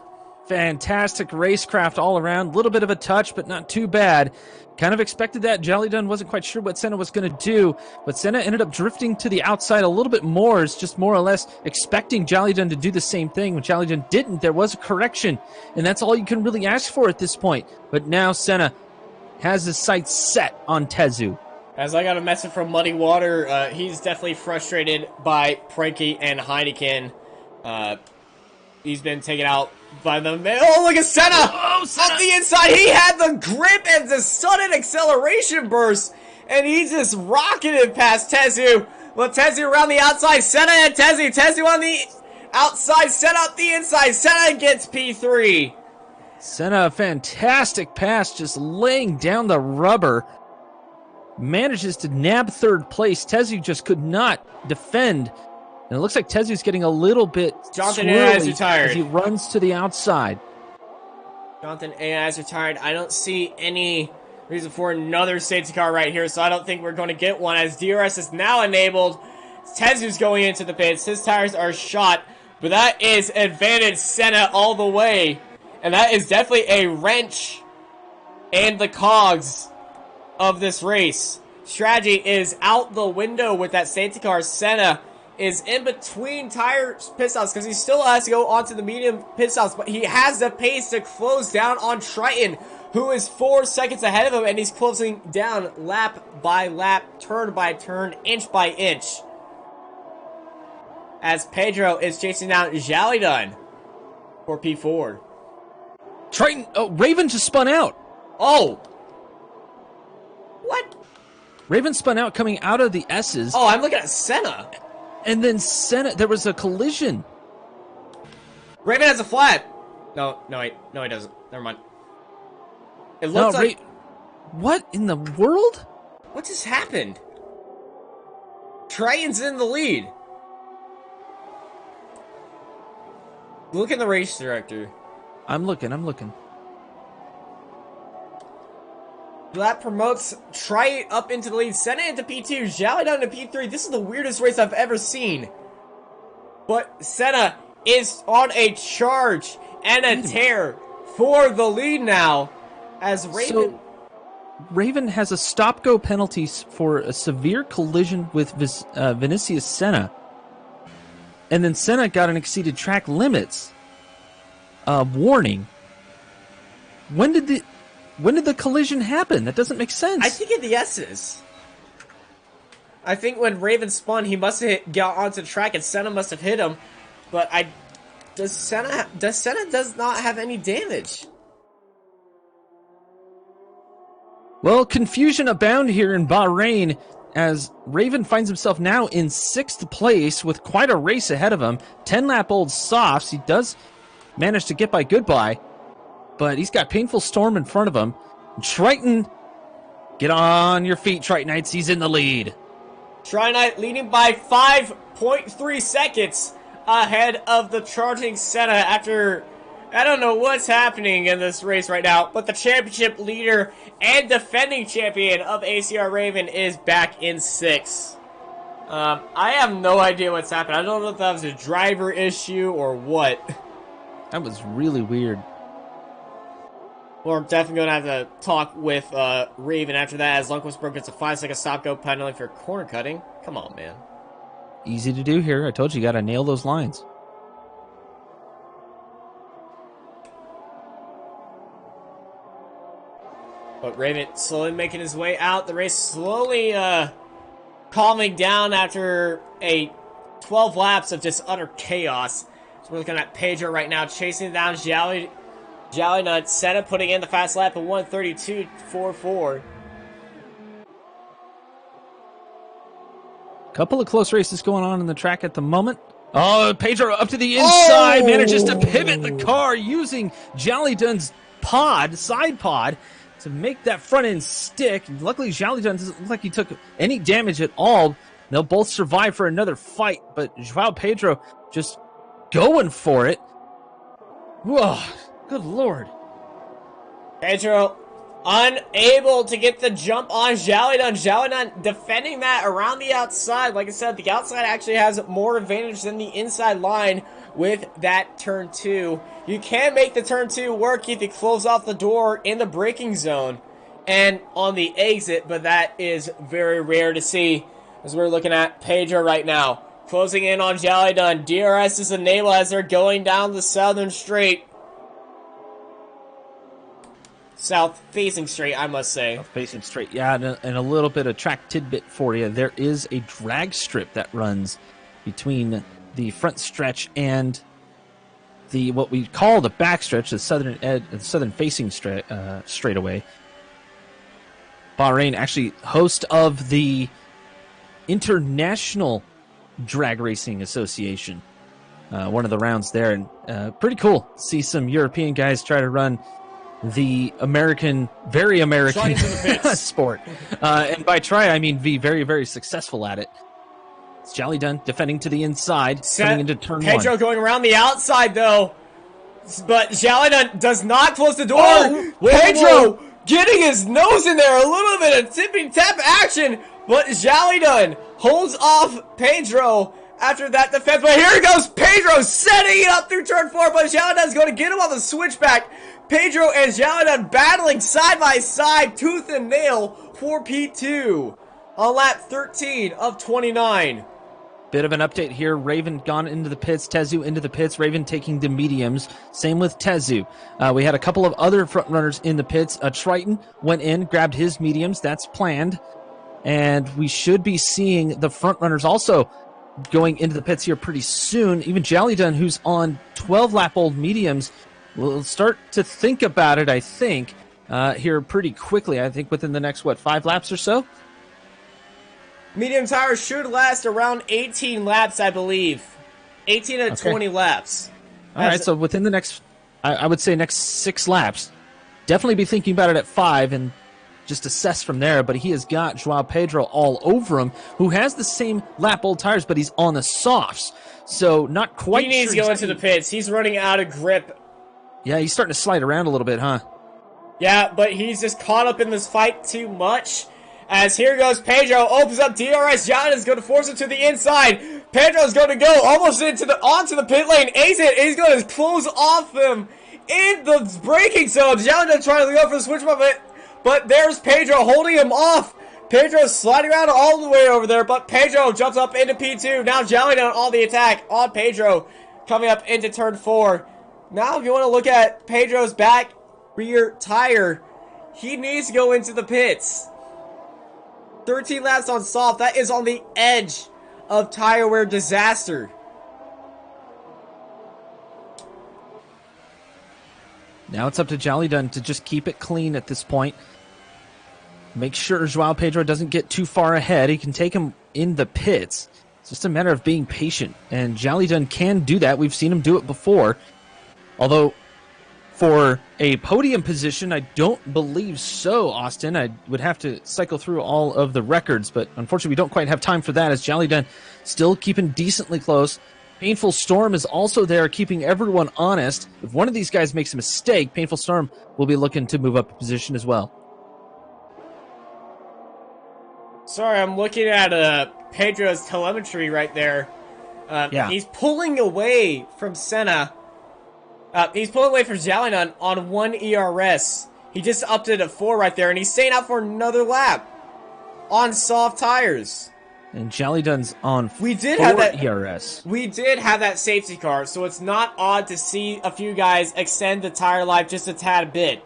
Fantastic racecraft all around. Little bit of a touch, but not too bad. Kind of expected that. Jalidon wasn't quite sure what Senna was going to do, but Senna ended up drifting to the outside a little bit more, is just more or less expecting Jalidon to do the same thing. When Jalidon didn't, there was a correction, and that's all you can really ask for at this point. But now Senna has his sights set on Tezu. As I got a message from Muddy Water, he's definitely frustrated by Pranky and Heineken. He's been taken out by the... Oh, look at Senna! Oh, Senna! Off the inside, he had the grip and the sudden acceleration burst, and he just rocketed past Tezu. Well, Tezu around the outside, Senna and Tezu. Tezu on the outside, Senna up the inside. Senna gets P3. Senna, fantastic pass, just laying down the rubber. Manages to nab third place. Tezu just could not defend. And it looks like Tezu's getting a little bit Jonathan AI is swirly retired. as he runs to the outside. Jonathan AI is retired. I don't see any reason for another safety car right here, so I don't think we're going to get one as DRS is now enabled. Tezu's going into the pits. His tires are shot, but that is advantage Senna all the way. And that is definitely a wrench in the cogs of this race. Strategy is out the window with that safety car. Senna is in between tire pit stops because he still has to go onto the medium pit stops, but he has the pace to close down on Triton, who is 4 seconds ahead of him, and he's closing down lap by lap, turn by turn, inch by inch. As Pedro is chasing down Jalidun for P4. Triton, oh, Raven just spun out. Oh! What? Raven spun out coming out of the S's. Oh, I'm looking at Senna. And then Senna, there was a collision. Raven has a flat. No, wait. No, he doesn't. Never mind. It looks like... What in the world? What just happened? Triton's in the lead. Look at the race director. I'm looking. That promotes Triton up into the lead. Senna into P2. Zhao down to P3. This is the weirdest race I've ever seen. But Senna is on a charge and a tear for the lead now. As Raven... So, Raven has a stop-go penalty for a severe collision with Vinicius Senna. And then Senna got an exceeded track limits warning. When did the collision happen? That doesn't make sense. I think in the S's. I think when Raven spun, he must have got onto the track and Senna must have hit him. But Senna does not have any damage. Well, confusion abound here in Bahrain as Raven finds himself now in 6th place with quite a race ahead of him. 10-lap-old softs. He does manage to get by Goodbye, but he's got Painful Storm in front of him. Triton, get on your feet, Tritonites. He's in the lead. Tritonite leading by 5.3 seconds ahead of the charging Senna after... I don't know what's happening in this race right now, but the championship leader and defending champion of ACR Raven is back in 6th. I have no idea what's happened. I don't know if that was a driver issue or what. That was really weird. Well, I'm definitely going to have to talk with Raven after that, as Lundqvist gets a 5-second stop-go penalty for corner cutting. Come on, man. Easy to do here. I told you got to nail those lines. But Raven slowly making his way out. The race slowly calming down after a 12 laps of just utter chaos. So we're looking at Pedro right now, chasing down Jallinut. Senna putting in the fast lap of 1:32.44. Couple of close races going on in the track at the moment. Oh, Pedro up to the inside, manages to pivot the car using Jalidun's side pod, to make that front end stick. Luckily, Jalidun doesn't look like he took any damage at all. They'll both survive for another fight, but Joao Pedro just going for it. Whoa, good lord. Pedro unable to get the jump on Jalidun. Jalidun defending that around the outside. Like I said, the outside actually has more advantage than the inside line with that turn 2. You can make the turn 2 work if you close off the door in the braking zone and on the exit, but that is very rare to see, as we're looking at Pedro right now. Closing in on Jalidun. DRS is enabled as they're going down the southern straight. South-facing straight, I must say. South-facing straight, yeah, and a little bit of track tidbit for you. There is a drag strip that runs between the front stretch and the what we call the back stretch, the southern facing straightaway. Bahrain, actually host of the International Drag Racing Association. one of the rounds there. And pretty cool. See some European guys try to run the American, very American sport. And by try, I mean be very, very successful at it. It's Jolly Dunn defending to the inside, coming into turn Pedro 1. going around the outside, though. But Jolly Dunn does not close the door. Oh, Pedro getting his nose in there. A little bit of tipping tap action. But Jolly Dunn holds off Pedro after that defense. But here goes Pedro setting it up through turn 4. But Jolly Dunn's going to get him on the switchback. Pedro and Jolly Dunn battling side by side, tooth and nail for P2 on lap 13 of 29. Bit of an update here. Raven gone into the pits. Tezu into the pits. Raven taking the mediums. Same with Tezu. We had a couple of other front runners in the pits. Triton went in, grabbed his mediums. That's planned. And we should be seeing the front runners also going into the pits here pretty soon. Even Jolly Dunn, who's on 12-lap-old mediums, will start to think about it, I think, here pretty quickly. I think within the next, 5 laps or so? Medium tires should last around 18 laps, I believe. 18 to 20 laps. All right, so within the next, I would say next 6 laps. Definitely be thinking about it at 5 and just assess from there. But he has got Joao Pedro all over him, who has the same lap-old tires, but he's on the softs. So not quite He needs to go into the pits. He's running out of grip. Yeah, he's starting to slide around a little bit, huh? Yeah, but he's just caught up in this fight too much. As here goes Pedro, opens up DRS. John is going to force it to the inside. Pedro's going to go almost onto the pit lane. Ace it. He's going to close off him in the braking zone. John is trying to go for the switch but there's Pedro holding him off. Pedro's sliding around all the way over there, but Pedro jumps up into P2. Now Jolly Dunn on the attack on Pedro, coming up into turn 4. Now if you want to look at Pedro's back rear tire, he needs to go into the pits. 13 laps on soft. That is on the edge of tire wear disaster. Now it's up to Jolly Dunn to just keep it clean at this point. Make sure Joao Pedro doesn't get too far ahead. He can take him in the pits. It's just a matter of being patient. And Jolly Dunn can do that. We've seen him do it before. Although, for a podium position, I don't believe so, Austin. I would have to cycle through all of the records, but unfortunately we don't quite have time for that, as Jolly Dunn still keeping decently close. Painful Storm is also there, keeping everyone honest. If one of these guys makes a mistake, Painful Storm will be looking to move up a position as well. Sorry, I'm looking at Pedro's telemetry right there. Yeah. He's pulling away from Senna. He's pulling away from Jolly Dunn on 1 ERS. He just upped it at 4 right there, and he's staying out for another lap on soft tires. And Jolly Dunn's on 4 ERS. We did have that safety car, so it's not odd to see a few guys extend the tire life just a tad bit.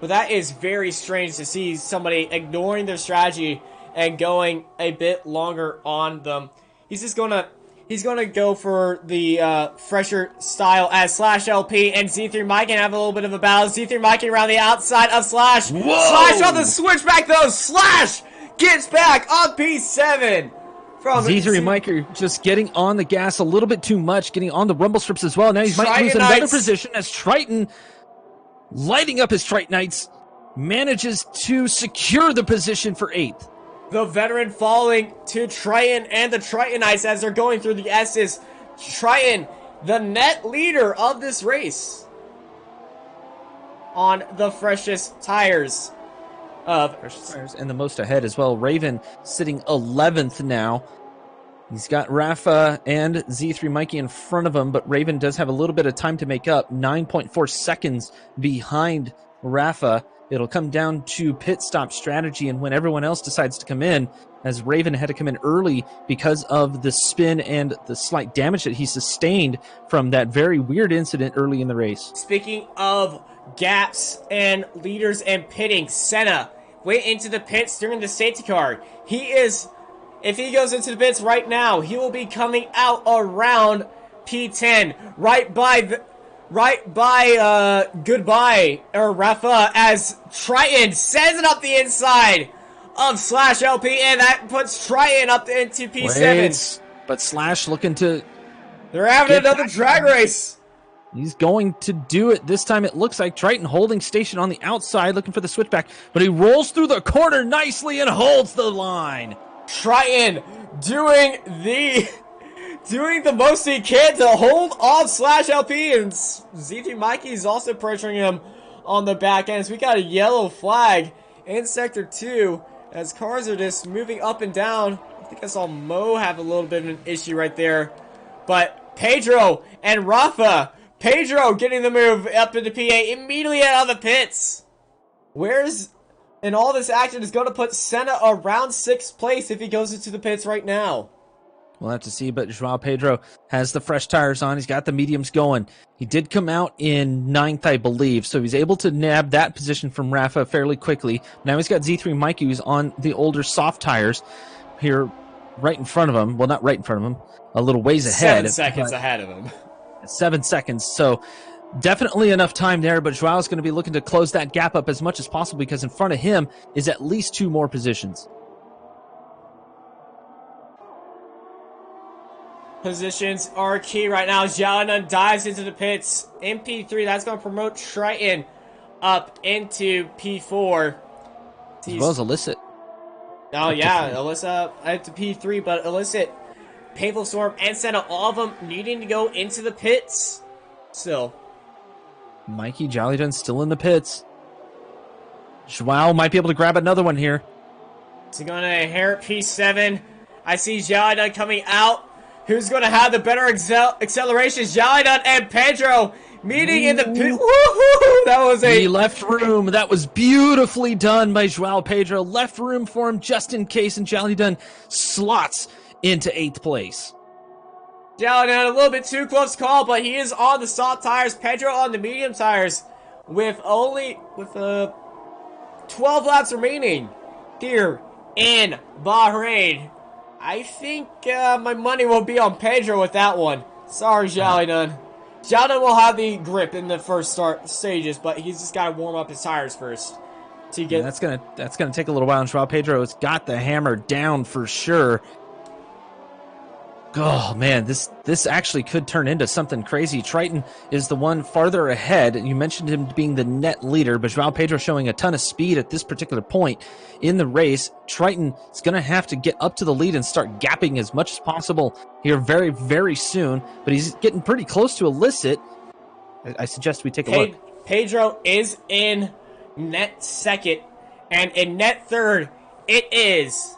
But that is very strange to see somebody ignoring their strategy and going a bit longer on them. He's gonna go for the fresher style as Slash LP and Z3 Mike can have a little bit of a battle. Z3 Mike around the outside of Slash. Whoa! Slash on the switchback though. Slash gets back on P7. From Z3 Miker just getting on the gas a little bit too much, getting on the rumble strips as well. Now he might lose another position as Triton, lighting up his Tritonites, manages to secure the position for 8th. The veteran falling to Triton and the Tritonites as they're going through the S's. Triton, the net leader of this race, on the freshest tires. And the most ahead as well. Raven sitting 11th now. He's got Rafa and Z3 Mikey in front of him, but Raven does have a little bit of time to make up. 9.4 seconds behind Rafa. It'll come down to pit stop strategy and when everyone else decides to come in, as Raven had to come in early because of the spin and the slight damage that he sustained from that very weird incident early in the race. Speaking of gaps and leaders and pitting, Senna went into the pits during the safety car. If he goes into the pits right now, he will be coming out around P10, right by goodbye, or Rafa, as Triton sends it up the inside of Slash LP, and that puts Triton up into P7. But Slash looking to They're having another drag race. He's going to do it. This time it looks like Triton holding station on the outside, looking for the switchback, but he rolls through the corner nicely and holds the line. Triton doing the most he can to hold off /LP, and Z3 Mikey is also pressuring him on the back end. So we got a yellow flag in Sector 2 as cars are just moving up and down. I think I saw Mo have a little bit of an issue right there. But Pedro and Rafa, Pedro getting the move up into P8 immediately out of the pits. And all this action is going to put Senna around 6th place if he goes into the pits right now. We'll have to see, but Joao Pedro has the fresh tires on. He's got the mediums going. He did come out in 9th, I believe, so he's able to nab that position from Rafa fairly quickly. Now he's got Z3 Mikey, who's on the older soft tires here right in front of him. Well, not right in front of him, a little ways ahead. 7 seconds ahead of him. 7 seconds, so definitely enough time there, but Joao's going to be looking to close that gap up as much as possible because in front of him is at least 2 more positions. Positions are key right now. Jalana dives into the pits in P3. That's going to promote Triton up into P4. As well as Illicit. Oh, yeah. Alyssa up to P3, but Illicit, Painful Storm, and Senna, all of them needing to go into the pits still. Mikey Jollyden still in the pits. Joao might be able to grab another one here. Is he going to inherit P7? I see Jollyden coming out. Who's going to have the better acceleration? Jollyden and Pedro meeting in the pit. Woohoo! That was He left room. That was beautifully done by Joao Pedro. Left room for him just in case, and Jollyden slots into 8th place. Jollyden a little bit too close call, but he is on the soft tires. Pedro on the medium tires with 12 laps remaining here in Bahrain. I think my money will be on Pedro with that one. Sorry, Jollyden. Jollyden will have the grip in the first stages, but he's just got to warm up his tires first. To get that's gonna take a little while, and Joao Pedro has got the hammer down for sure. Oh man, this actually could turn into something crazy. Triton is the one farther ahead. You mentioned him being the net leader, but Joao Pedro showing a ton of speed at this particular point in the race. Triton is going to have to get up to the lead and start gapping as much as possible here very, very soon. But he's getting pretty close to Illicit. I suggest we take a look. Pedro is in net second, and in net third, it is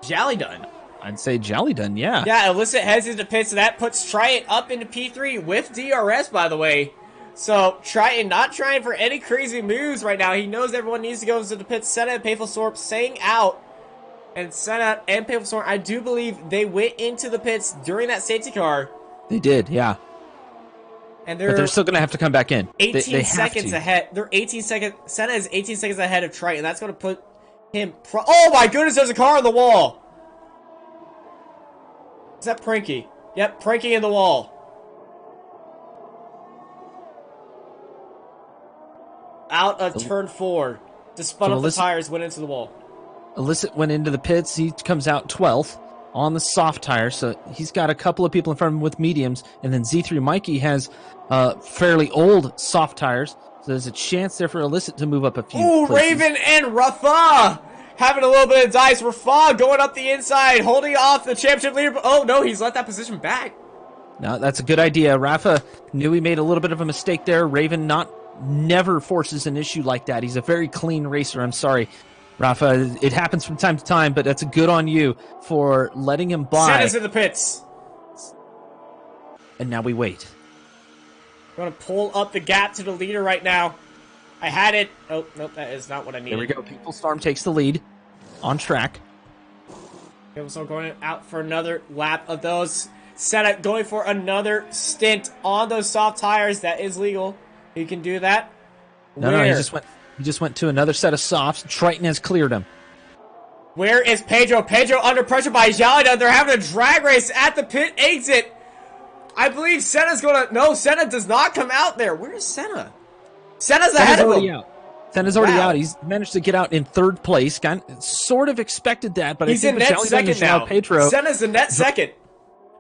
Jollyden. I'd say Jollyden, yeah. Yeah, Illicit heads into pits, so that puts Triton up into P3 with DRS, by the way. So, Triton not trying for any crazy moves right now. He knows everyone needs to go into the pits. Senna and Painful Storm staying out. And Senna and Painful Storm, I do believe they went into the pits during that safety car. They did, yeah. And but they're still going to have to come back in. 18 seconds ahead. They're 18 seconds. Senna is 18 seconds ahead of Triton. That's going to put him... Oh my goodness, there's a car on the wall. Is that Pranky? Yep, Pranky in the wall. Out of turn 4. To spun up the tires, went into the wall. Illicit went into the pits. He comes out 12th on the soft tires, so he's got a couple of people in front of him with mediums. And then Z3 Mikey has fairly old soft tires, so there's a chance there for Illicit to move up a few places. Raven and Rafa! Having a little bit of dice. Rafa going up the inside, holding off the championship leader. Oh, no, he's let that position back. No, that's a good idea. Rafa knew he made a little bit of a mistake there. Raven never forces an issue like that. He's a very clean racer. I'm sorry, Rafa. It happens from time to time, but that's a good on you for letting him by. Senna's in the pits. And now we wait. Going to pull up the gap to the leader right now. I had it. Oh, nope, that is not what I needed. There we go. Painful Storm takes the lead on track. Painful Storm going out for another lap of those. Senna going for another stint on those soft tires. That is legal. He can do that. No, he just went to another set of softs. Triton has cleared him. Where is Pedro? Pedro under pressure by Jollyden. They're having a drag race at the pit exit. I believe Senna's going to... No, Senna does not come out there. Where is Senna? Senna's ahead of him. Senna's already out. He's managed to get out in 3rd place. Sort of expected that, but he's I think in net second now. Pedro, Senna's in net second.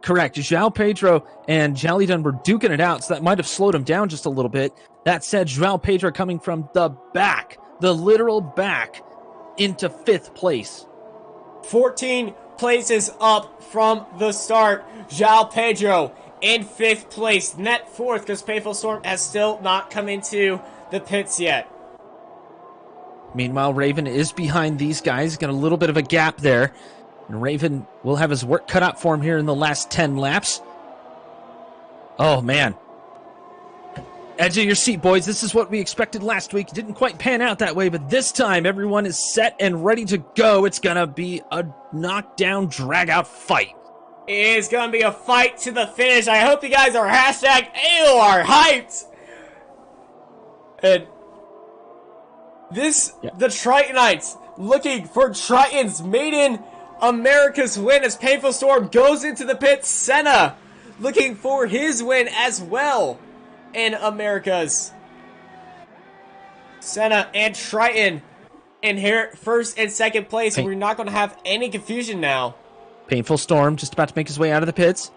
Correct. João Pedro and Jalidun were duking it out, so that might have slowed him down just a little bit. That said, João Pedro coming from the back, the literal back, into 5th place. 14 places up from the start. João Pedro in 5th place. Net 4th because Painful Storm has still not come into the pits yet. Meanwhile, Raven is behind these guys. Got a little bit of a gap there. And Raven will have his work cut out for him here in the last 10 laps. Oh, man. Edge of your seat, boys. This is what we expected last week. It didn't quite pan out that way, but this time everyone is set and ready to go. It's going to be a knockdown, drag-out fight. It is going to be a fight to the finish. I hope you guys are hashtag AOR Hyped. And the Tritonites looking for Triton's maiden America's win as Painful Storm goes into the pit. Senna looking for his win as well in America's. Senna and Triton inherit 1st and 2nd place, and we're not going to have any confusion now. Painful Storm just about to make his way out of the pits.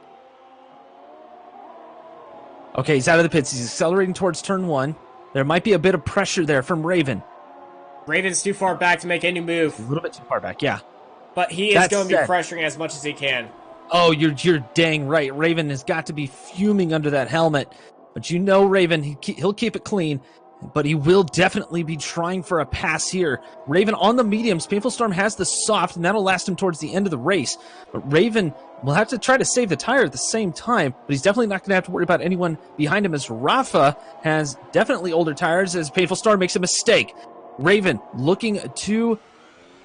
Okay, he's out of the pits. He's accelerating towards turn 1. There might be a bit of pressure there from Raven. Raven's too far back to make any move. A little bit too far back, yeah. But he is going to be pressuring as much as he can. Oh, you're dang right. Raven has got to be fuming under that helmet. But you know Raven, he'll keep it clean. But he will definitely be trying for a pass here. Raven on the mediums. Painful Storm has the soft, and that'll last him towards the end of the race. But Raven will have to try to save the tire at the same time. But he's definitely not going to have to worry about anyone behind him, as Rafa has definitely older tires as Painful Storm makes a mistake. Raven looking to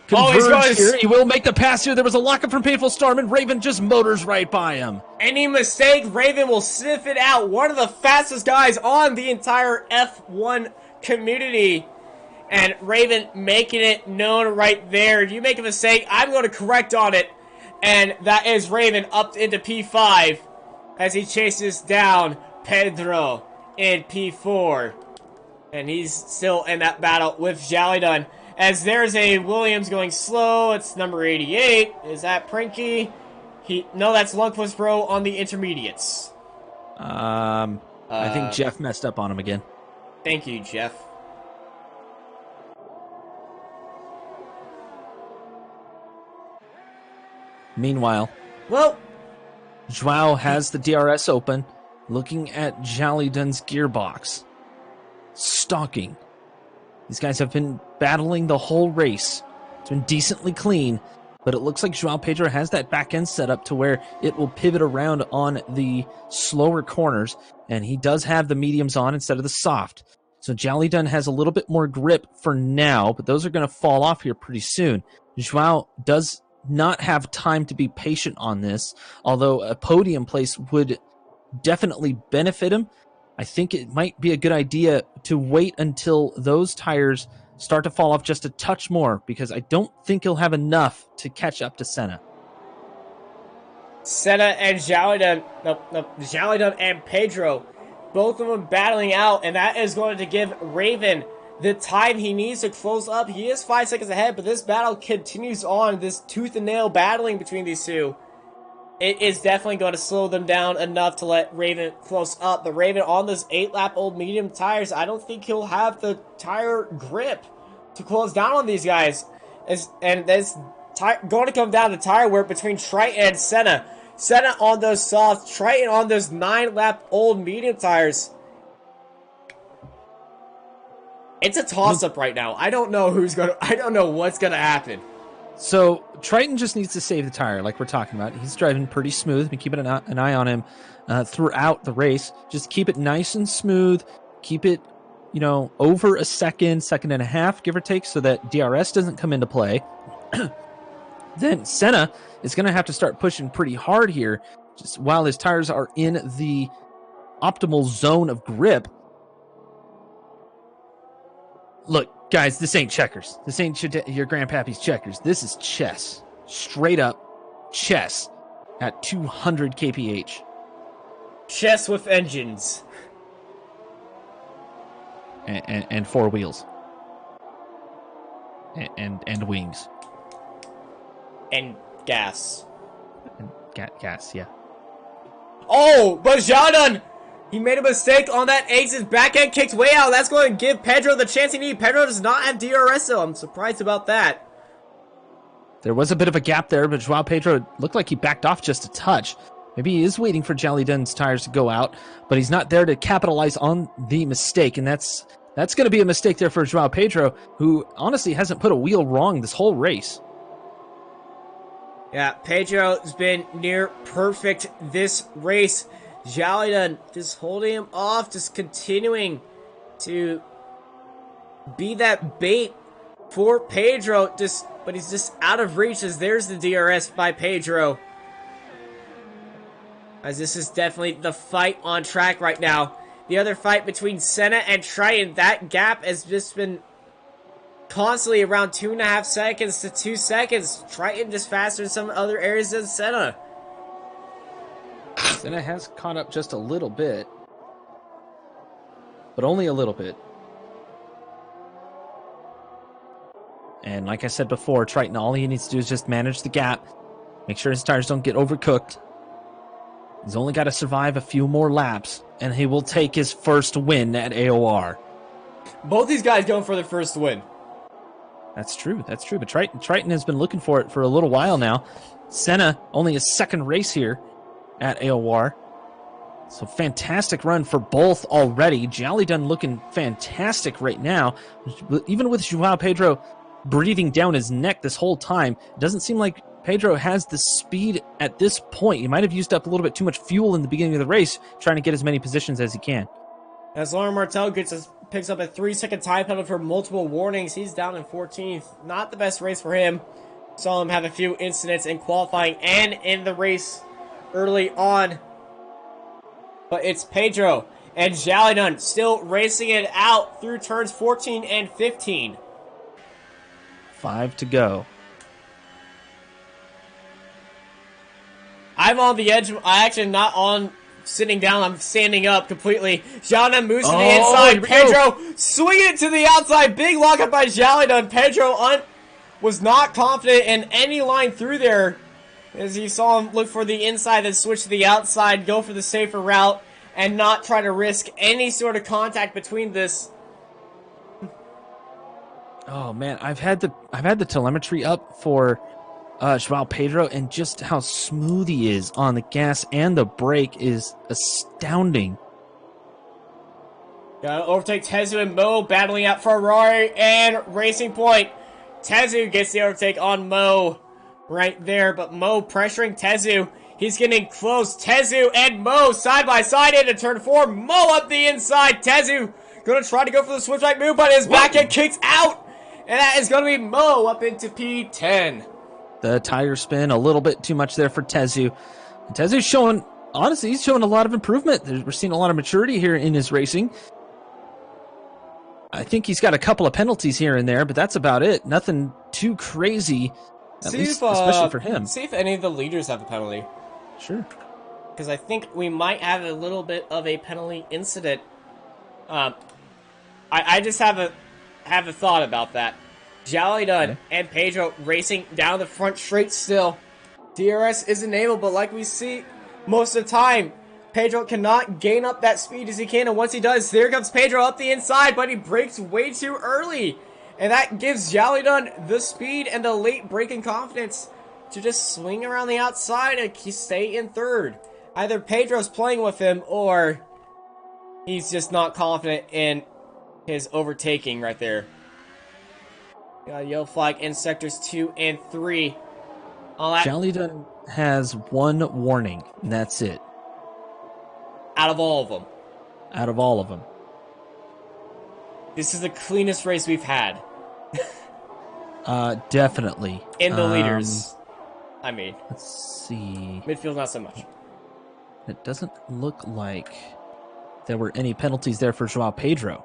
converge here. He will make the pass here. There was a lockup from Painful Storm, and Raven just motors right by him. Any mistake, Raven will sniff it out. One of the fastest guys on the entire F1 community. And Raven making it known right there. If you make a mistake, I'm going to correct on it. And that is Raven up into P5 as he chases down Pedro in P4. And he's still in that battle with Jalidun. As there's a Williams going slow. It's number 88. Is that Prinky? No, that's Lundqvist Bro on the intermediates. I think Jeff messed up on him again. Thank you, Jeff. Meanwhile, João has the DRS open, looking at Jalidun's gearbox. Stalking. These guys have been battling the whole race. It's been decently clean, but it looks like João Pedro has that back end set up to where it will pivot around on the slower corners, and he does have the mediums on instead of the soft. So Jalidun has a little bit more grip for now, but those are going to fall off here pretty soon. João does not have time to be patient on this, although a podium place would definitely benefit him. I think it might be a good idea to wait until those tires start to fall off just a touch more, because I don't think he'll have enough to catch up to Senna. Senna and Jalidun, Jalidun and Pedro, both of them battling out, and that is going to give Raven the time he needs to close up. He is 5 seconds ahead, but this battle continues on, this tooth and nail battling between these two. It is definitely going to slow them down enough to let Raven close up. But Raven on those 8-lap-old medium tires, I don't think he'll have the tire grip to close down on these guys. And there's going to come down to tire work between Triton and Senna. Senna on those soft, Triton on those 9-lap-old medium tires. It's a toss-up right now. I don't know what's gonna happen. So Triton just needs to save the tire, like we're talking about. He's driving pretty smooth. Been keeping an eye on him throughout the race. Just keep it nice and smooth. Keep it, over a second and a half, give or take, so that DRS doesn't come into play. Then Senna is going to have to start pushing pretty hard here, just while his tires are in the optimal zone of grip. Look, guys, this ain't checkers. This ain't your grandpappy's checkers. This is chess. Straight up chess at 200 kph. Chess with engines. And four wheels. And wings. And gas. And gas, yeah. Oh, but Xiaodun, he made a mistake on that exit. Back end kicked way out. That's going to give Pedro the chance he needs. Pedro does not have DRS, though. I'm surprised about that. There was a bit of a gap there, but Joao Pedro looked like he backed off just a touch. Maybe he is waiting for Xiaodun's tires to go out, but he's not there to capitalize on the mistake, and that's going to be a mistake there for Joao Pedro, who honestly hasn't put a wheel wrong this whole race. Yeah, Pedro's been near perfect this race. Xiaodun just holding him off, just continuing to be that bait for Pedro, but he's just out of reach as there's the DRS by Pedro. As this is definitely the fight on track right now. The other fight between Senna and Triton, that gap has just been constantly around 2.5 seconds to 2 seconds. Triton just faster in some other areas than Senna. Senna has caught up just a little bit, but only a little bit. And like I said before, Triton, all he needs to do is just manage the gap, make sure his tires don't get overcooked. He's only got to survive a few more laps, and he will take his first win at AOR. Both these guys going for their first win. That's true. That's true. But Triton has been looking for it for a little while now. Senna, only his second race here at AOR. So fantastic run for both already. Xiaodun looking fantastic right now. Even with Joao Pedro breathing down his neck this whole time, it doesn't seem like Pedro has the speed at this point. He might have used up a little bit too much fuel in the beginning of the race, trying to get as many positions as he can. As Lauren Martel picks up a 3-second time penalty for multiple warnings, he's down in 14th. Not the best race for him. Saw him have a few incidents in qualifying and in the race early on. But it's Pedro and Xiaodun still racing it out through turns 14 and 15. 5 to go. I'm on the edge. I actually not on sitting down. I'm standing up completely. Xiaodun moves to the inside. Pedro swinging it to the outside. Big lockup by Xiaodun. Pedro was not confident in any line through there, as you saw him look for the inside and switch to the outside, go for the safer route, and not try to risk any sort of contact between this. Oh man, I've had the telemetry up for Joao Pedro, and just how smooth he is on the gas and the brake is astounding. Gotta overtake Tezu and Mo, battling out Ferrari and Racing Point. Tezu gets the overtake on Mo right there, but Mo pressuring Tezu. He's getting close. Tezu and Mo side by side into turn 4. Mo up the inside. Tezu gonna try to go for the switch right move, but his back end kicks out. And that is gonna be Mo up into P10. The tire spin, a little bit too much there for Tezu. And Tezu's showing, honestly, he's showing a lot of improvement. We're seeing a lot of maturity here in his racing. I think he's got a couple of penalties here and there, but that's about it. Nothing too crazy, especially for him. See if any of the leaders have a penalty. Sure. Because I think we might have a little bit of a penalty incident. I just have a thought about that. Xiaodun and Pedro racing down the front straight still. DRS is enabled, but like we see most of the time, Pedro cannot gain up that speed as he can, and once he does, there comes Pedro up the inside, but he brakes way too early. And that gives Xiaodun the speed and the late braking confidence to just swing around the outside and stay in third. Either Pedro's playing with him, or he's just not confident in his overtaking right there. Got a yellow flag in sectors 2 and 3. Xiaodun has one warning, and that's it. Out of all of them. Out of all of them. This is the cleanest race we've had. Definitely. In the leaders. I mean. Let's see. Midfield, not so much. It doesn't look like there were any penalties there for Joao Pedro.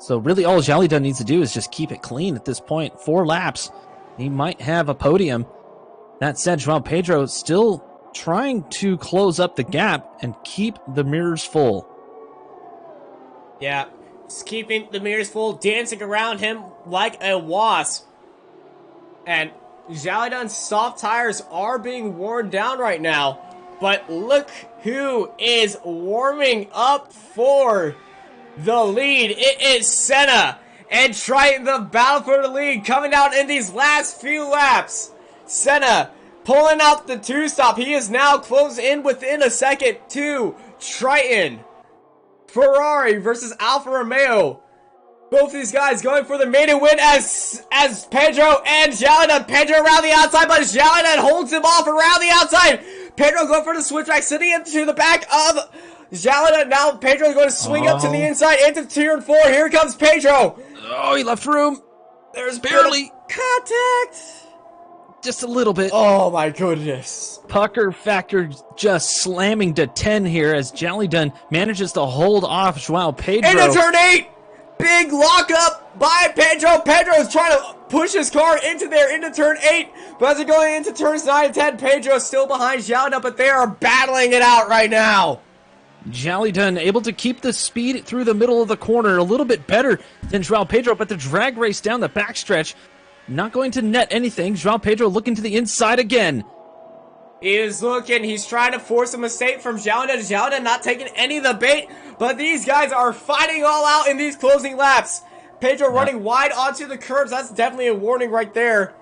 So really all Xiaodun needs to do is just keep it clean at this point. 4 laps. He might have a podium. That said, Joao Pedro still trying to close up the gap and keep the mirrors full. Yeah, just keeping the mirrors full, dancing around him like a wasp. And Xiaodun's soft tires are being worn down right now. But look who is warming up for the lead. It is Senna and Triton, the battle for the lead, coming down in these last few laps. Senna pulling out the 2-stop. He is now close in within a second to Triton. Ferrari versus Alfa Romeo. Both these guys going for the maiden win as Pedro and Jalina. Pedro around the outside, but Jalina holds him off around the outside. Pedro going for the switchback, sitting into the back of Jalina. Now Pedro is going to swing up to the inside into turn 4. Here comes Pedro. Oh, he left room. There's barely contact. Just a little bit. Oh my goodness. Pucker factor just slamming to 10 here as Jalidun manages to hold off Joao Pedro. Into turn 8. Big lockup by Pedro. Pedro is trying to push his car into turn 8. But as they're going into turns 9 and 10, Pedro is still behind Jalina, but they are battling it out right now. Jalidun able to keep the speed through the middle of the corner a little bit better than Joao Pedro, but the drag race down the backstretch not going to net anything. Joao Pedro looking to the inside again. He is looking. He's trying to force a mistake from Jalina. Jalina not taking any of the bait, but these guys are fighting all out in these closing laps. Pedro running wide onto the curbs. That's definitely a warning right there.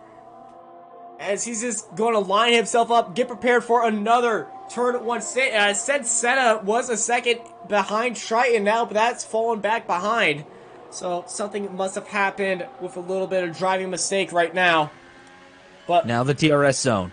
As he's just going to line himself up, get prepared for another turn 1 stint. And I said Senna was a second behind Triton now, but that's fallen back behind. So something must have happened with a little bit of driving mistake right now. But now the DRS zone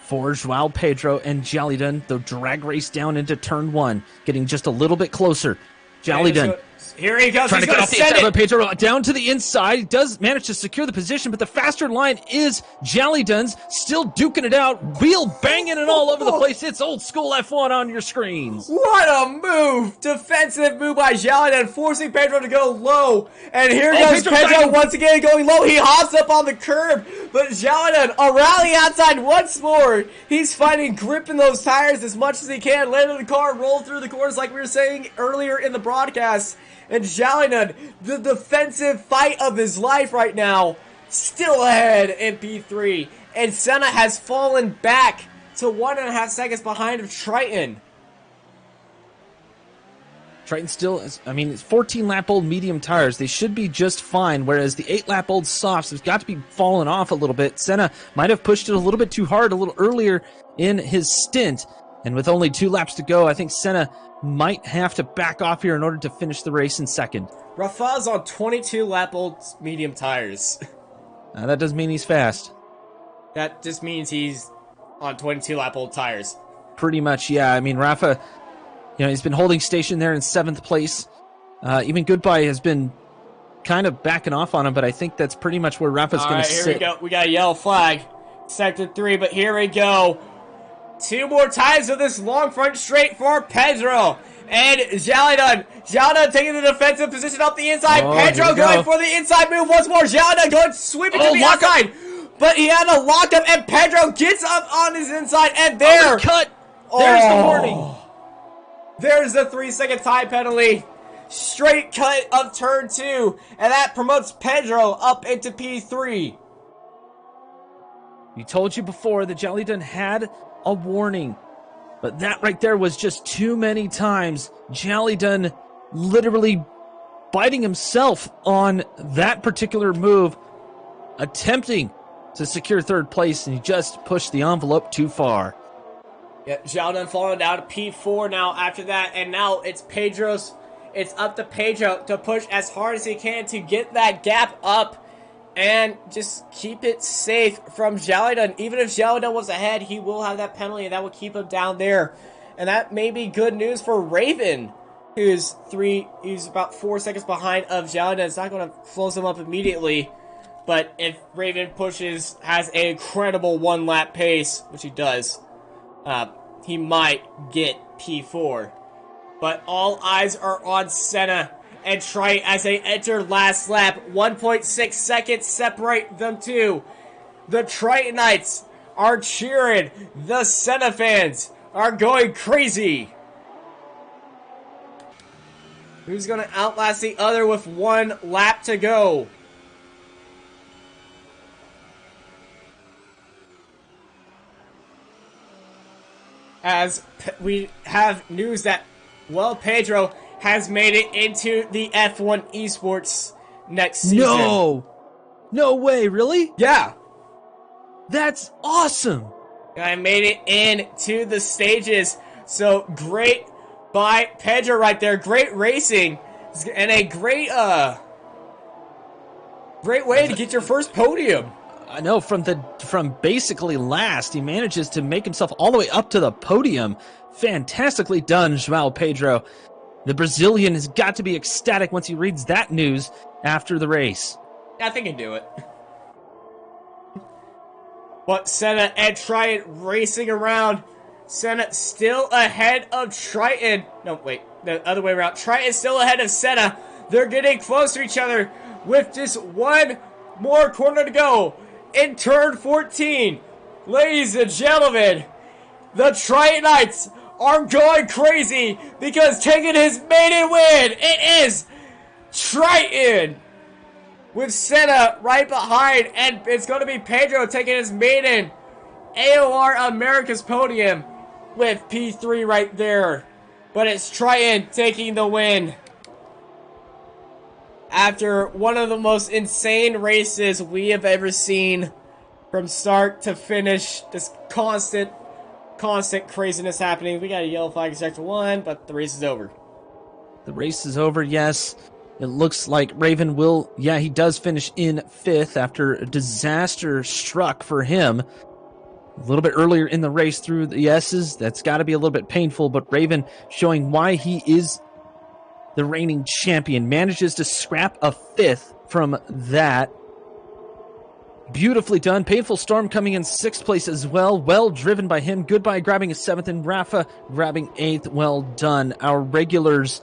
for Joao Pedro and Jalidun. The drag race down into turn 1, getting just a little bit closer. Jalidun. Here he goes. Trying He's to get going off to the send inside, it. Pedro down to the inside. He does manage to secure the position, but the faster line is Jalidun's. Still duking it out. Wheel banging it all over the place. It's old school F1 on your screens. What a move. Defensive move by Jalidun, forcing Pedro to go low. And here goes Pedro once again going low. He hops up on the curb, but Jalidun around the outside once more. He's fighting, gripping those tires as much as he can. Landing the car, roll through the corners like we were saying earlier in the broadcast. And Jalidun, the defensive fight of his life right now, still ahead in P3. And Senna has fallen back to 1.5 seconds behind of Triton. Triton still, I mean, it's 14-lap-old medium tires. They should be just fine, whereas the 8-lap-old softs have got to be falling off a little bit. Senna might have pushed it a little bit too hard a little earlier in his stint. And with only 2 laps to go, I think Senna might have to back off here in order to finish the race in second. Rafa's on 22-lap-old medium tires. That doesn't mean he's fast. That just means he's on 22-lap-old tires. Pretty much, yeah. I mean, Rafa, he's been holding station there in 7th place. Even Goodbye has been kind of backing off on him, but I think that's pretty much where Rafa's going to sit. Here we go. We got a yellow flag. Sector 3, but here we go. 2 more times of this long front straight for Pedro. And Jalidun taking the defensive position up the inside. Pedro going for the inside move once more. Jalidun going sweeping to the outside. But he had a lockup, and Pedro gets up on his inside. And there. Cut. There's the warning. There's the 3-second time penalty. Straight cut of turn 2. And that promotes Pedro up into P3. We told you before that Jalidun had a warning, but that right there was just too many times. Jalidun literally biting himself on that particular move, attempting to secure 3rd place, and he just pushed the envelope too far. Yeah, Jalidun falling down to P4 now after that, and now it's up to Pedro to push as hard as he can to get that gap up and just keep it safe from Jalidun. Even if Jalidun was ahead, he will have that penalty, and that will keep him down there. And that may be good news for Raven, who's about 4 seconds behind of Jalidun. It's not going to close him up immediately, but if Raven has an incredible 1-lap pace, which he does, he might get P4. But all eyes are on Senna and Triton as they enter last lap. 1.6 seconds separate them two. The Tritonites are cheering. The Senna fans are going crazy. Who's going to outlast the other with 1 lap to go? as we have news that, well, Pedro has made it into the F1 esports next season. No way, really? Yeah. That's awesome. I made it into the stages. So great by Pedro right there. Great racing. And a great way to get your first podium. I know, from basically last, he manages to make himself all the way up to the podium. Fantastically done, Joao Pedro. The Brazilian has got to be ecstatic once he reads that news after the race. I think he can do it. But Senna and Triton racing around. Senna still ahead of Triton. No, wait, the other way around. Triton still ahead of Senna. They're getting close to each other with just one more corner to go in turn 14. Ladies and gentlemen, the Tritonites are going crazy because taking his maiden win, it is Triton with Senna right behind, and it's going to be Pedro taking his maiden AOR America's podium with P3 right there. But it's Triton taking the win after one of the most insane races we have ever seen from start to finish. This constant craziness happening. We got a yellow flag in sector 1, but the race is over. The race is over, yes. It looks like Raven will, yeah, he does finish in 5th after a disaster struck for him. A little bit earlier in the race through the S's. That's got to be a little bit painful, but Raven showing why he is the reigning champion. Manages to scrap a 5th from that. Beautifully done. Painful Storm coming in 6th place as well. Well driven by him. Goodbye grabbing a 7th, and Rafa grabbing 8th. Well done. Our regulars,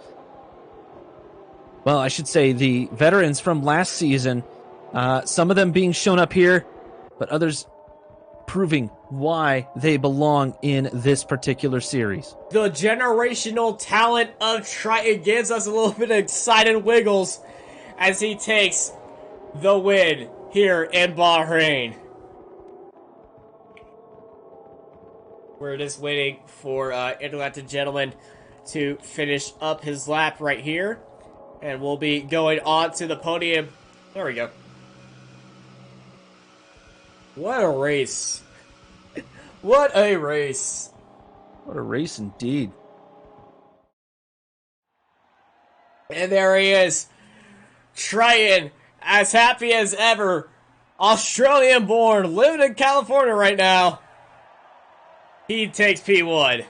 well, I should say the veterans from last season, some of them being shown up here, but others proving why they belong in this particular series. The generational talent of Triton gives us a little bit of excited wiggles as he takes the win here in Bahrain. We're just waiting for Elgato Gentleman to finish up his lap right here. And we'll be going on to the podium. There we go. What a race. What a race. What a race indeed. And there he is. Triton, as happy as ever. Australian born, living in California right now. He takes P1.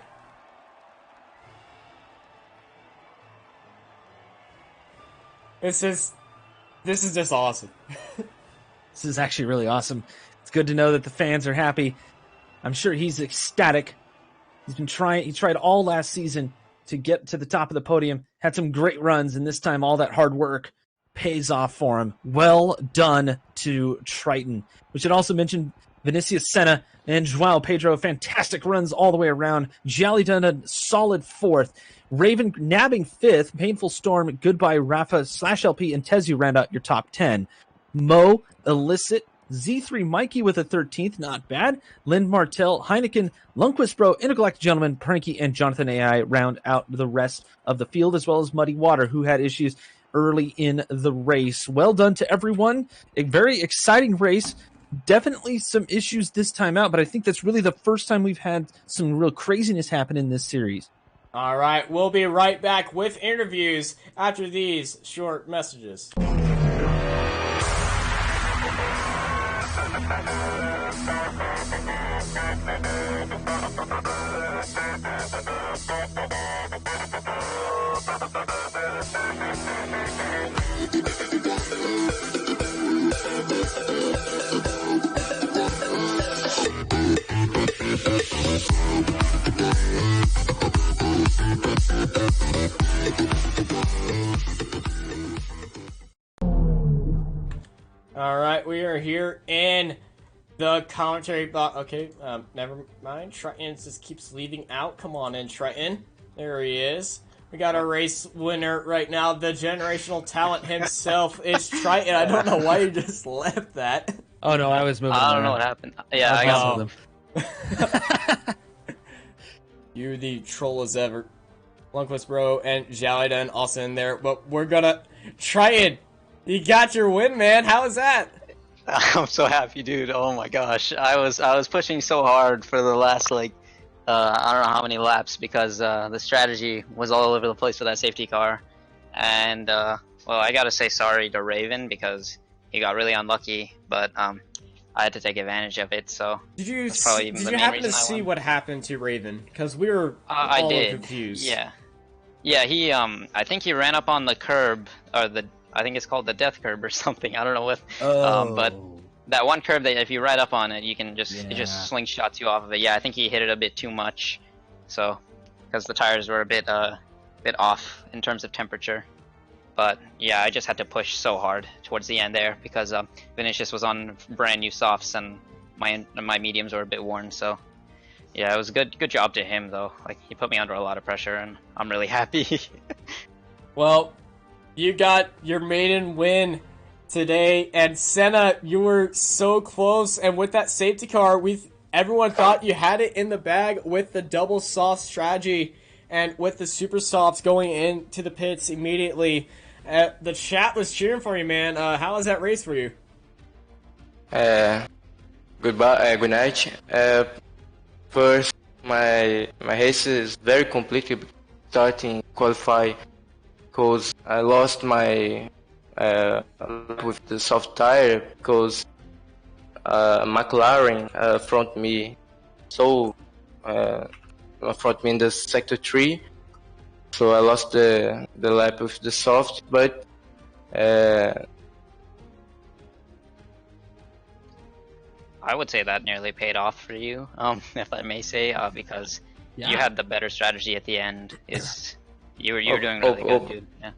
This is just awesome. This is actually really awesome. It's good to know that the fans are happy. I'm sure he's ecstatic. He tried all last season to get to the top of the podium. Had some great runs, and this time all that hard work pays off for him. Well done to Triton. We should also mention Vinicius Senna and Joao Pedro. Fantastic runs all the way around. Jolly done a solid 4th. Raven nabbing 5th. Painful Storm, Goodbye Rafa, /LP, and Tezu round out your top 10. Mo, Illicit, Z3 Mikey with a 13th, not bad. Lind Martel, Heineken, Lundquist Bro, Intergalactic Gentleman, Pranky, and Jonathan AI round out the rest of the field, as well as Muddy Water, who had issues early in the race. Well done to everyone. A very exciting race. Definitely some issues this time out, but I think that's really the first time we've had some real craziness happen in this series. All right, we'll be right back with interviews after these short messages. All right, we are here in the commentary box. Okay, never mind. Triton just keeps leaving out. Come on in, Triton. There he is. We got a race winner right now. The generational talent himself is Triton. I don't know why you just left that. Oh no, I was moving. I don't know what happened. Yeah, I got them. You're the troll as ever. Lundqvist Bro and Jaliden also in there, but we're gonna try it. You got your win, man. How was that? I'm so happy, dude. Oh my gosh, I was pushing so hard for the last like I don't know how many laps because the strategy was all over the place for that safety car, and well, I gotta say sorry to Raven because he got really unlucky, but I had to take advantage of it. So did you did happen to see what happened to Raven? Because we were all confused. Yeah. He I think he ran up on the curb or I think it's called the death curb or something. I don't know what. But that one curb that if you ride up on it, you can just it just slingshots you off of it. Yeah, I think he hit it a bit too much, so because the tires were a bit off in terms of temperature. But yeah, I just had to push so hard towards the end there because Vinicius was on brand new softs and my mediums were a bit worn. So yeah, it was a good job to him though. Like he put me under a lot of pressure, and I'm really happy. Well, you got your maiden win today, and Senna, you were so close. And with that safety car, everyone thought you had it in the bag with the double soft strategy and with the super softs going into the pits immediately. The chat was cheering for you, man. How was that race for you? Goodbye. Good night. First, my race is very complicated starting qualify because I lost my with the soft tire because McLaren front me in the sector 3, so I lost the lap with the soft, but I would say that nearly paid off for you, if I may say, because you had the better strategy at the end. You were doing really good, dude. Yeah.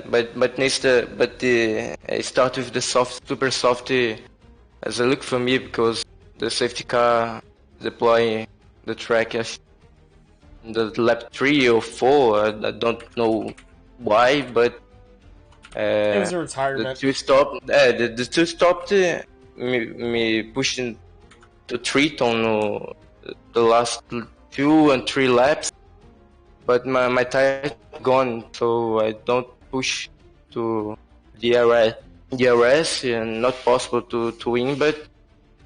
But the start with the super soft as a look for me because the safety car deploy the track as the lap 3 or 4. I don't know why, but it was a retirement. The two stopped me pushing to 3 ton the last 2 and 3 laps, but my tire gone, so I don't push to DRS and not possible to win. But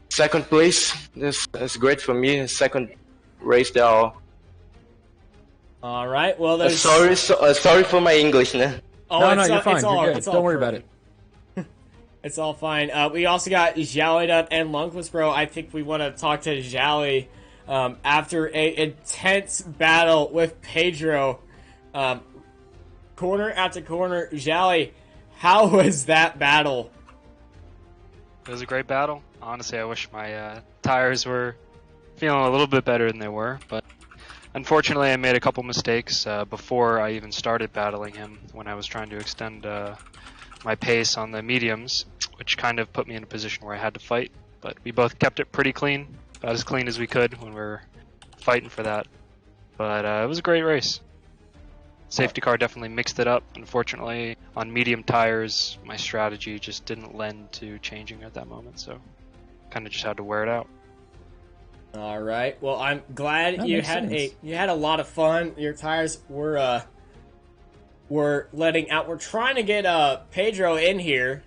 second place is great for me. Second race there. All right. Well, sorry for my English. No, no, you're fine. You're good. Don't worry about it. It's all fine. We also got Jalid and Lundqvist Bro. I think we want to talk to Jali after a intense battle with Pedro. Corner after corner. Jali, how was that battle? It was a great battle. Honestly, I wish my tires were feeling a little bit better than they were, but unfortunately I made a couple mistakes before I even started battling him when I was trying to extend my pace on the mediums, which kind of put me in a position where I had to fight. But we both kept it pretty clean, about as clean as we could when we were fighting for that. But it was a great race. Safety car definitely mixed it up. Unfortunately, on medium tires, my strategy just didn't lend to changing at that moment, so kind of just had to wear it out. All right. Well, I'm glad you had a lot of fun. Your tires were letting out. We're trying to get Pedro in here.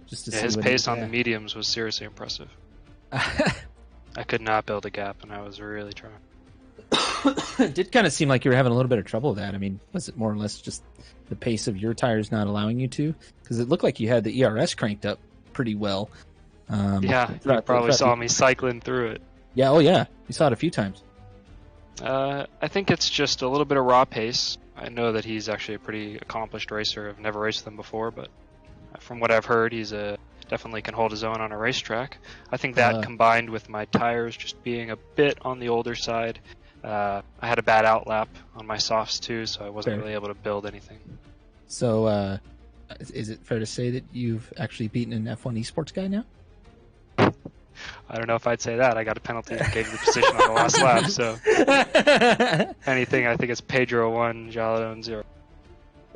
Just to see his pace on the mediums was seriously impressive. I could not build a gap, and I was really trying. It did kind of seem like you were having a little bit of trouble with that. I mean, was it more or less just the pace of your tires not allowing you to? Because it looked like you had the ERS cranked up pretty well. Yeah, you probably saw me cycling through it. Yeah, oh yeah. You saw it a few times. I think it's just a little bit of raw pace. I know that he's actually a pretty accomplished racer. I've never raced with him before, but from what I've heard, he's definitely can hold his own on a racetrack. I think that combined with my tires just being a bit on the older side, I had a bad outlap on my softs too, so I wasn't really able to build anything. So, is it fair to say that you've actually beaten an F1 esports guy now? I don't know if I'd say that. I got a penalty and gave the position on the last lap, so anything, I think it's Pedro 1, Jalado 0.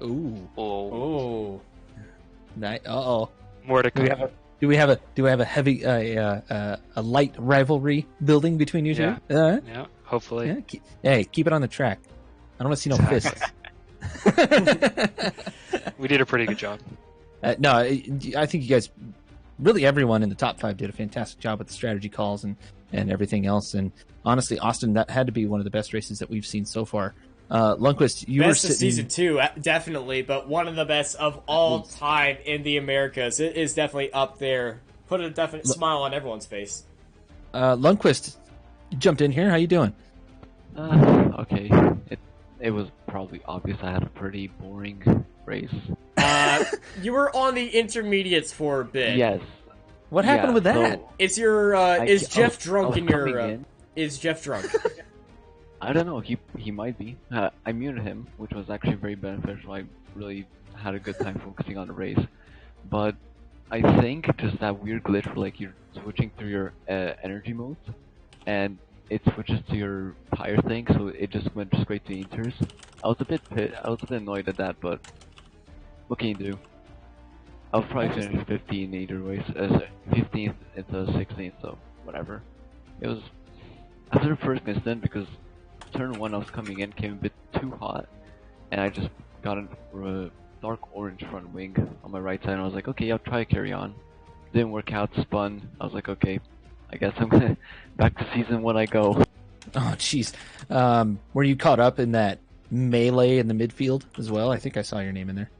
Ooh. Oh. Uh-oh. More to come. Do we have a heavy a light rivalry building between you two? Yeah. hopefully. Hey, keep it on the track. I don't want to see no fists. We did a pretty good job. No, I think you guys, really everyone in the top 5 did a fantastic job with the strategy calls and everything else. And honestly, Austin, that had to be one of the best races that we've seen so far. Lundqvist, you best were of season 2, definitely, but one of the best of all time in the Americas. It is definitely up there. Put a definite smile on everyone's face. Lundqvist, you jumped in here. How you doing? Okay. It was probably obvious I had a pretty boring race. You were on the intermediates for a bit. Yes. What happened with that? So Is your is Jeff drunk in your? in. Is Jeff drunk? I don't know. He might be. I muted him, which was actually very beneficial. I really had a good time focusing on the race. But I think just that weird glitch where like you're switching through your energy modes, and it switches to your tire thing, so it just went straight to inters. I was a bit annoyed at that, but what can you do? I'll probably finish 15 either way, 15th into 16th, so whatever. It was after the first incident because turn 1 I was coming in came a bit too hot, and I just got a dark orange front wing on my right side, and I was like, okay, I'll try to carry on. Didn't work out, spun. I was like, okay, I guess I'm gonna back to season 1 I go. Oh, jeez. Were you caught up in that melee in the midfield as well? I think I saw your name in there.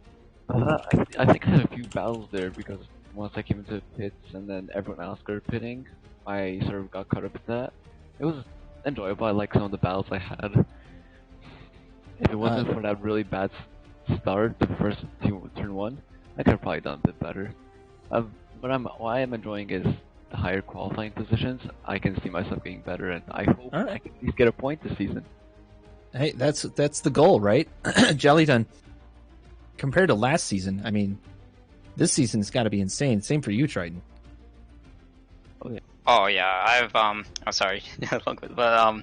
I think I had a few battles there because once I came into the pits and then everyone else started pitting, I sort of got caught up with that. It was enjoyable. I liked some of the battles I had. If it wasn't for that really bad start, the first turn 1, I could have probably done a bit better. What I am enjoying is the higher qualifying positions. I can see myself getting better, and I hope I can at least get a point this season. Hey, that's the goal, right? Jellydon, compared to last season, I mean, this season's got to be insane. Same for you, Triton. Oh yeah, I'm sorry, but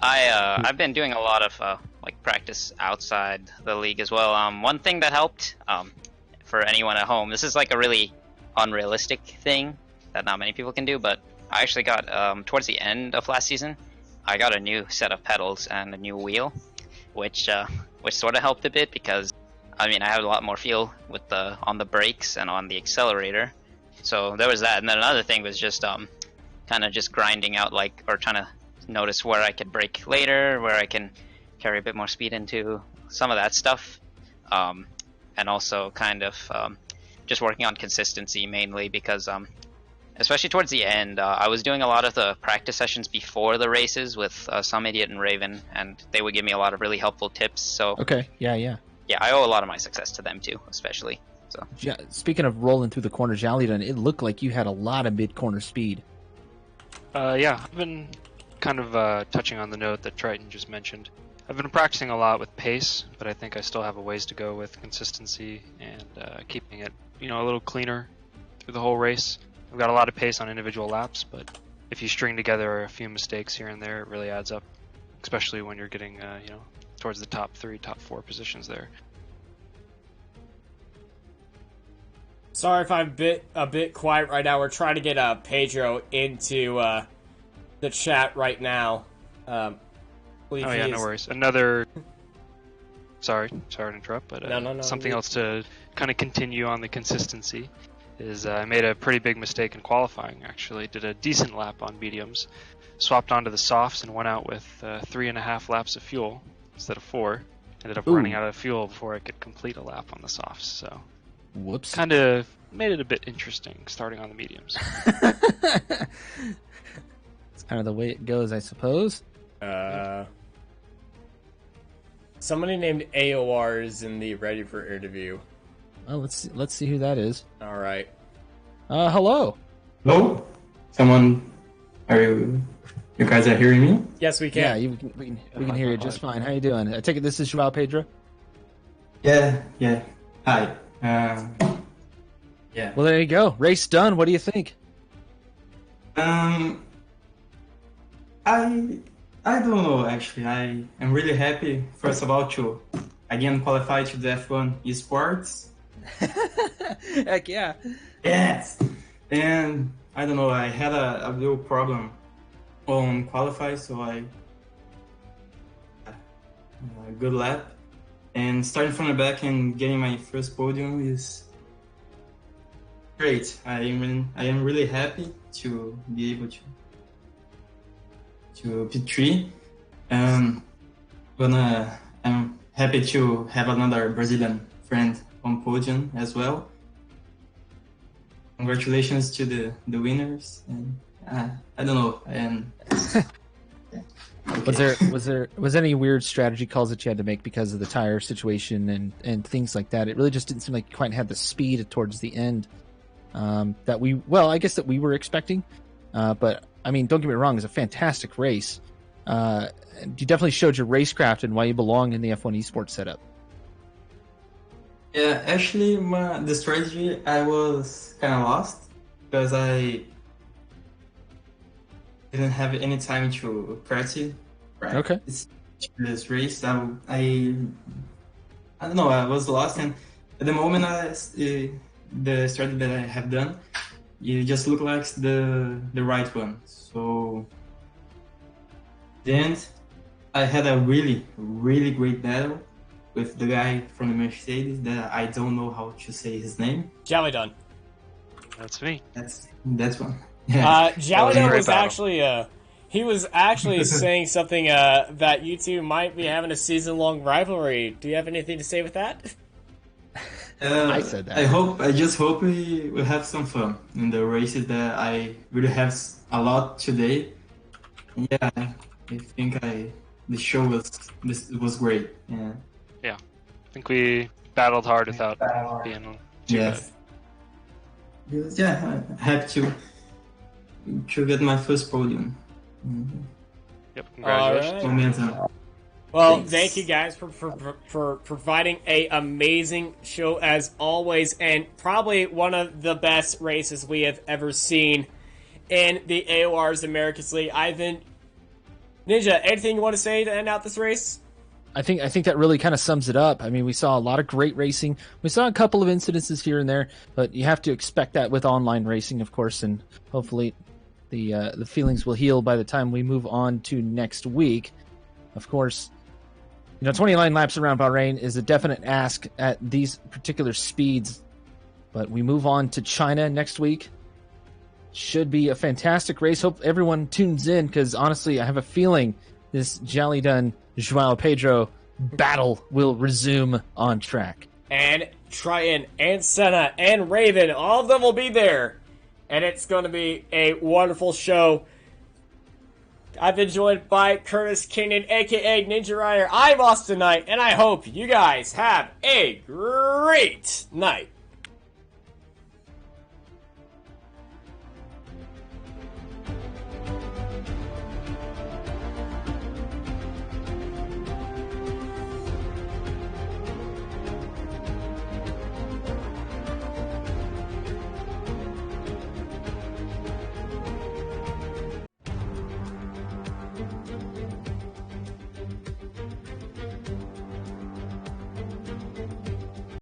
I've been doing a lot of like practice outside the league as well. One thing that helped for anyone at home, this is like a really unrealistic thing that not many people can do, but I actually got towards the end of last season, I got a new set of pedals and a new wheel, which sort of helped a bit because I mean I had a lot more feel with on the brakes and on the accelerator. So there was that, and then another thing was just kind of just grinding out or trying to notice where I could brake later, where I can carry a bit more speed into some of that stuff, and also kind of just working on consistency mainly because especially towards the end, I was doing a lot of the practice sessions before the races with Some Idiot and Raven, and they would give me a lot of really helpful tips. So okay, yeah, I owe a lot of my success to them too, especially. So speaking of rolling through the corner, Jellydon, it looked like you had a lot of mid-corner speed. Yeah, I've been kind of touching on the note that Triton just mentioned. I've been practicing a lot with pace, but I think I still have a ways to go with consistency and keeping it, a little cleaner through the whole race. I've got a lot of pace on individual laps, but if you string together a few mistakes here and there, it really adds up, especially when you're getting, towards the top 3, top 4 positions there. Sorry if I'm a bit quiet right now. We're trying to get Pedro into the chat right now. No worries. Another. Sorry to interrupt, but no, something else to kind of continue on the consistency is I made a pretty big mistake in qualifying. Actually, did a decent lap on mediums, swapped onto the softs, and went out with 3.5 laps of fuel instead of 4. Ended up running out of fuel before I could complete a lap on the softs. So. Whoops. Kind of made it a bit interesting starting on the mediums. It's kind of the way it goes, I suppose. Somebody named AOR is in the Ready for Interview. Well, let's see who that is. All right. Hello. Hello? Someone... You guys are hearing me? Yes, we can. Yeah, we can hear you just fine. How you doing? I take it this is Joao Pedro? Yeah. Hi. Yeah. Well, there you go. Race done. What do you think? I don't know, actually. I am really happy, first of all, to again qualify to the F1 esports. Heck yeah. Yes. And I don't know, I had a little problem on qualify, so I good lap. And starting from the back and getting my first podium is great. I am really happy to be able to P3. I'm happy to have another Brazilian friend on podium as well. Congratulations to the winners. And I don't know. And okay. Was any weird strategy calls that you had to make because of the tire situation and things like that? It really just didn't seem like you quite had the speed towards the end that we were expecting. But I mean, don't get me wrong, it was a fantastic race. You definitely showed your racecraft and why you belong in the F1 esports setup. Yeah, actually, the strategy, I was kind of lost because I didn't have any time to practice. Okay. This race, I don't know, I was lost, and at the moment, the strategy that I have done, it just looked like the right one. So then I had a really, really great battle with the guy from the Mercedes that I don't know how to say his name. Jalidon. That's me. That's one. Yeah. Jalidon was actually he was actually saying something that you two might be having a season-long rivalry. Do you have anything to say with that? I said that. I just hope we will have some fun in the races that I really have a lot today. Yeah, I think the show was great. Yeah. Yeah, I think we battled hard without being too bad. Yeah, I have to get my first podium. Mm-hmm. Yep, congratulations. Right. Well, thank you guys for providing a amazing show as always, and probably one of the best races we have ever seen in the AOR's Americas League. Ivan, Ninja, anything you want to say to end out this race? I think that really kind of sums it up. I mean, we saw a lot of great racing. We saw a couple of incidences here and there, but you have to expect that with online racing, of course, and hopefully the feelings will heal by the time we move on to next week. Of course, 29 laps around Bahrain is a definite ask at these particular speeds, but we move on to China next week. Should be a fantastic race. Hope everyone tunes in, because honestly, I have a feeling this Jalidon Joao Pedro battle will resume on track. And Triton and Senna and Raven, all of them will be there. And it's going to be a wonderful show. I've been joined by Curtis Kenyon, a.k.a. NinjaRider. I'm Austin Knight, and I hope you guys have a great night.